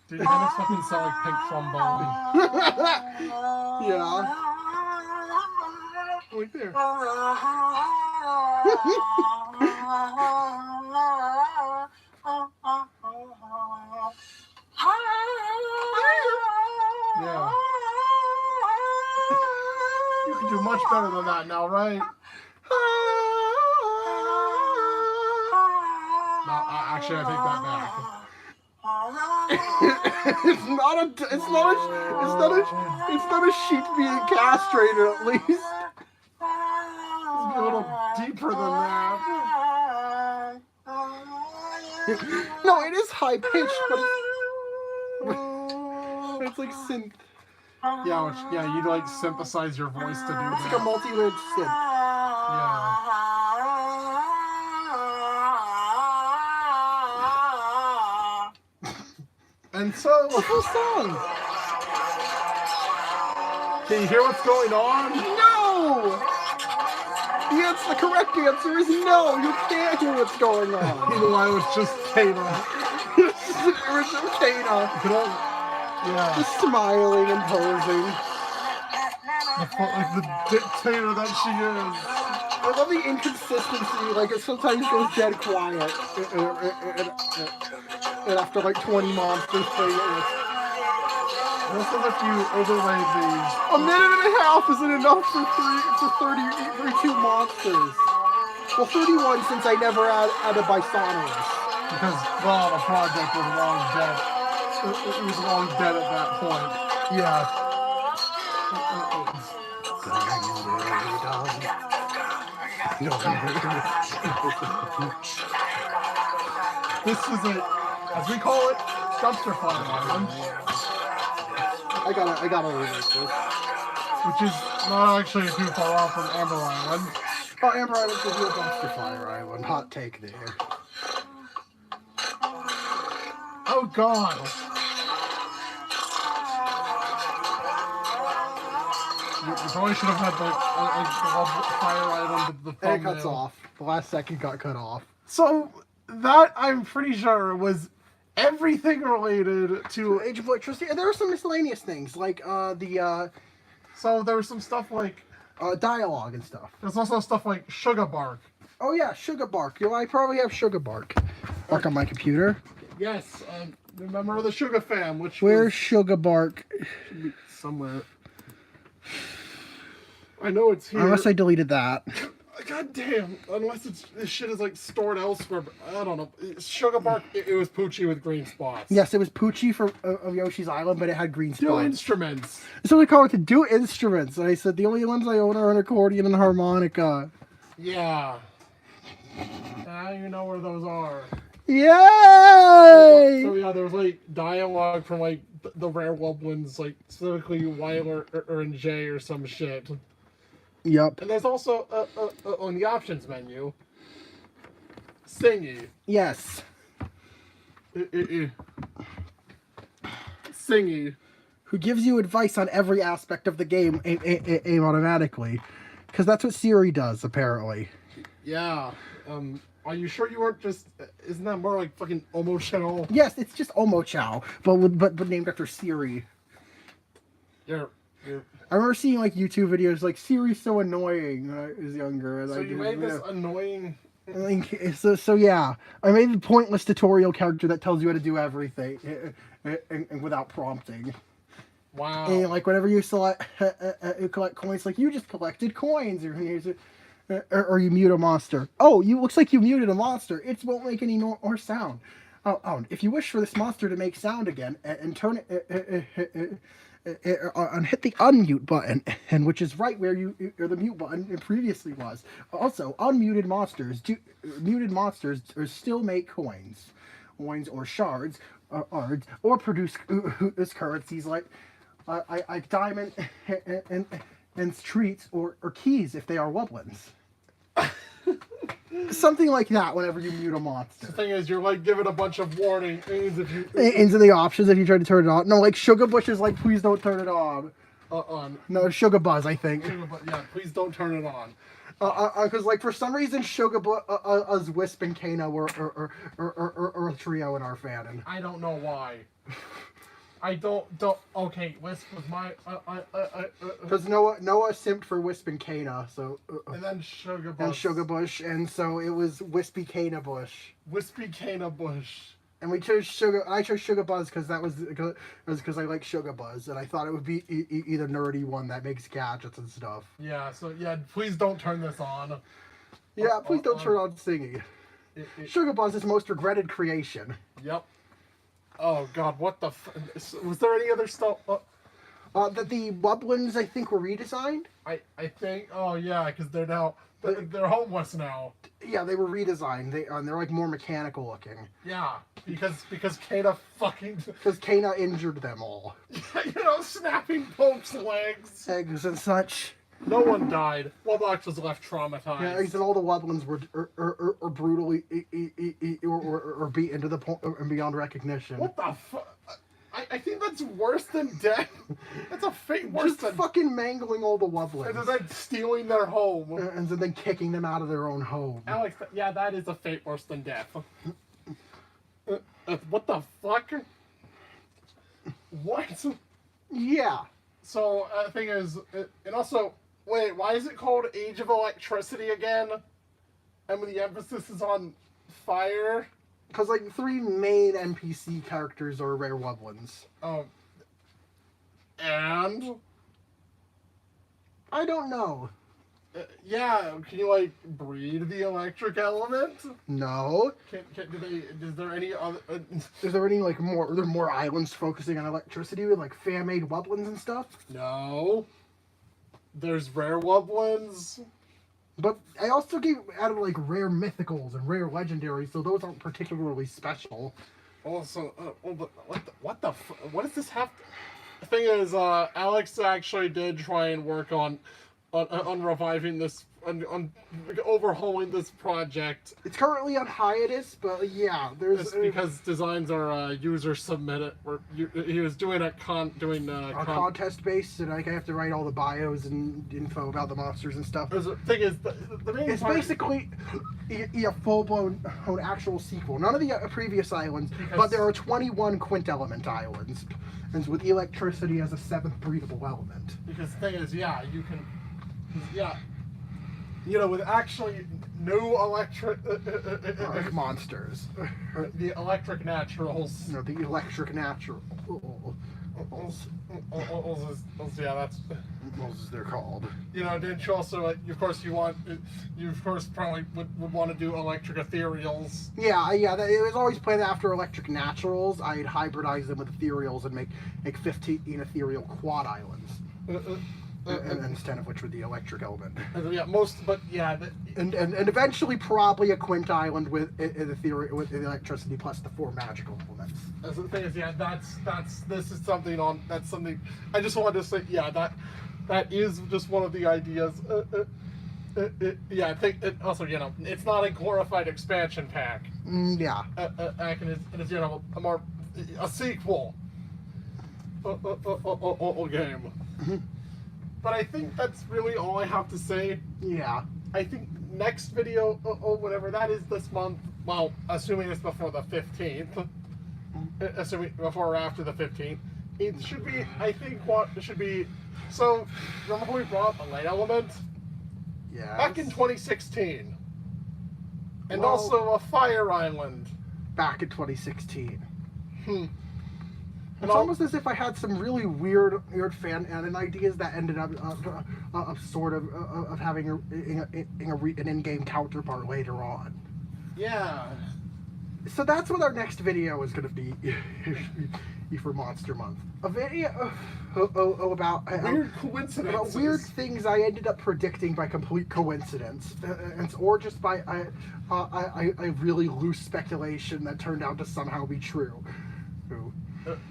Dude, you kind of fucking sound like Pink Trombone. Yeah. Right there. Yeah. You can do much better than that now, right? No, actually, I take that back. It's not a sheep being castrated at least. Let's be a little deeper than that. No, it is high pitched, but it's like synth. Yeah, you like synthesize your voice to do It's like a that. multi-layered synth. Yeah. And so, The whole song. can you hear what's going on? No! The correct answer is no. You can't hear what's going on. You know, I was just Kano. It's just an image of Kana. Yeah. Just smiling and posing. Like the dictator that she is. I love the inconsistency. Like, it sometimes goes dead quiet. And after like 20 monsters playing it with. Most of if you overlay these. A minute and a half isn't enough for 32 monsters. Well, 31 since I never added Bisonus. Because, well, the project was long dead. It was long dead at that point. Yeah. This is a, as we call it, dumpster fire island. I gotta read this. Which is not actually too far off from Amber Island. Oh, Amber Island is a dumpster fire island. Hot take there. Oh god! You probably should have had the fire island at the thumbnail. And it cuts off. The last second got cut off. So, that, I'm pretty sure, was everything related to... Age of Electricity. And there were some miscellaneous things, like So, there was some stuff like... dialogue and stuff. There's also stuff like Sugar Bark. Oh yeah, sugar bark. I probably have sugar bark on my computer. Yes, remember the Sugar Fam, which Where's sugar bark? should be somewhere. I know it's here. Unless I deleted that. God damn! Unless this shit is like stored elsewhere. But I don't know. Sugar bark. It was Poochie with green spots. Yes, it was Poochie of Yoshi's Island, but it had green Do spots. instruments. So we call it to do instruments. And I said the only ones I own are an accordion and a harmonica. Yeah. Now you know where those are. Yay! So yeah, there was like dialogue from like the rare Wublins, like specifically Weiler or in J or some shit. Yep. And there's also on the options menu, Singy. Yes. Singy. Who gives you advice on every aspect of the game automatically. Because that's what Siri does, apparently. Yeah. Are you sure you weren't just? Isn't that more like fucking Omo Channel? Yes, it's just Omo Chow, but named after Siri. You're. I remember seeing like YouTube videos like Siri's so annoying when I was younger. So you made this annoying. So yeah, I made the pointless tutorial character that tells you how to do everything, and without prompting. Wow. And like whenever you select collect coins, like you just collected coins, or you mute a monster. Oh, looks like you muted a monster. It won't make any or sound. Oh, if you wish for this monster to make sound again, and turn it. And hit the unmute button, and which is right where the mute button previously was. Also, unmuted monsters still make coins or shards, or produce currencies like diamond and treats or keys if they are Wublins. Something like that whenever you mute a monster. The thing is, you're like given a bunch of warnings if you. Into the options if you try to turn it on. No, like Sugar Bush is like, please don't turn it on. On. No, Sugar Buzz, I think. Yeah, please don't turn it on. Because like for some reason, Sugar Buzz, Wisp, and Kano were a trio in our fandom. I don't know why. I don't. Okay, Wisp was my. Because Noah simped for Wisp and Kana, so. And then Sugar Bush. And Sugar Bush, and so it was Wispy Kana Bush. Wispy Kana Bush. And we chose Sugar. I chose Sugar Buzz because I like Sugar Buzz, and I thought it would be either nerdy one that makes gadgets and stuff. Yeah. So yeah, please don't turn this on. Yeah, please don't turn on singing. Sugar Buzz's most regretted creation. Yep. Oh God, what the? Was there any other stuff? That the Wublins, I think, were redesigned. I think. Oh yeah, because they're now they're homeless now. Yeah, they were redesigned. They're like more mechanical looking. Yeah, because Kana fucking. Because Kana injured them all. Snapping Pope's legs. Eggs and such. No one died. Wubbox was left traumatized. Yeah, and all the Wublins were brutally or beaten to the point and beyond recognition. What the fuck? I think that's worse than death. That's a fate worse Just than fucking mangling all the Wublins. and then stealing their home. And then kicking them out of their own home. Alex, yeah, that is a fate worse than death. What the fuck? What? Yeah. So the thing is, and also, wait, why is it called Age of Electricity again? And when the emphasis is on fire. Because, like, 3 main NPC characters are rare Wublins. And? I don't know. Yeah, can you, like, breed the electric element? No. Is there any other... Is there any, like, more islands focusing on electricity with, like, fan-made Wublins and stuff? No. There's rare Wublins. But I also added, like, rare mythicals and rare legendaries, so those aren't particularly special. Also, what does this have? The thing is, Alex actually did try and work on reviving this, on overhauling this project. It's currently on hiatus, but yeah, there's it's because designs are user submitted. He was doing a contest based, and like I have to write all the bios and info about the monsters and stuff. The thing is, the main it's part, basically a full-blown actual sequel. None of the previous islands, but there are 21 Quint Element islands, and with electricity as a 7th breedable element. Because the thing is, yeah, you can, yeah, with actually new electric monsters. the electric naturals. No, the electric natural. Yeah, that's. As they're called. You know, didn't you also, of course, you of course probably would want to do electric ethereals. Yeah. It was always planned after electric naturals. I'd hybridize them with ethereals and make 15 ethereal quad islands. And instead of which were the electric element. Yeah, and eventually probably a quint island with with electricity plus the 4 magical elements. The thing is, yeah, this is something I just wanted to say, yeah, that is just one of the ideas. Yeah, I think it also, you know, it's not a glorified expansion pack. Yeah. It is, you know, a sequel. Game. But I think that's really all I have to say. Yeah. I think next video, whatever that is this month, well, assuming it's before the 15th, assuming before or after the 15th, it should be, I think what it should be, so, remember we brought up a light element? Yeah. Back in 2016. And Well, also a fire island. Back in 2016. And It's almost as if I had some really weird fan and ideas that ended up sort of having an in-game counterpart later on. Yeah. So that's what our next video is going to be for Monster Month. A video about Weird coincidences. about weird things I ended up predicting by complete coincidence, or just by a really loose speculation that turned out to somehow be true.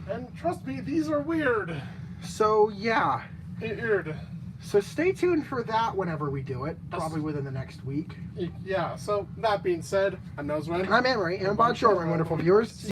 And trust me, these are weird. So yeah. Weird. So stay tuned for that whenever we do it, probably within the next week. Yeah, so that being said, I'm Nosewin. I'm Emery, and I'm Bob Shore, my wonderful viewers.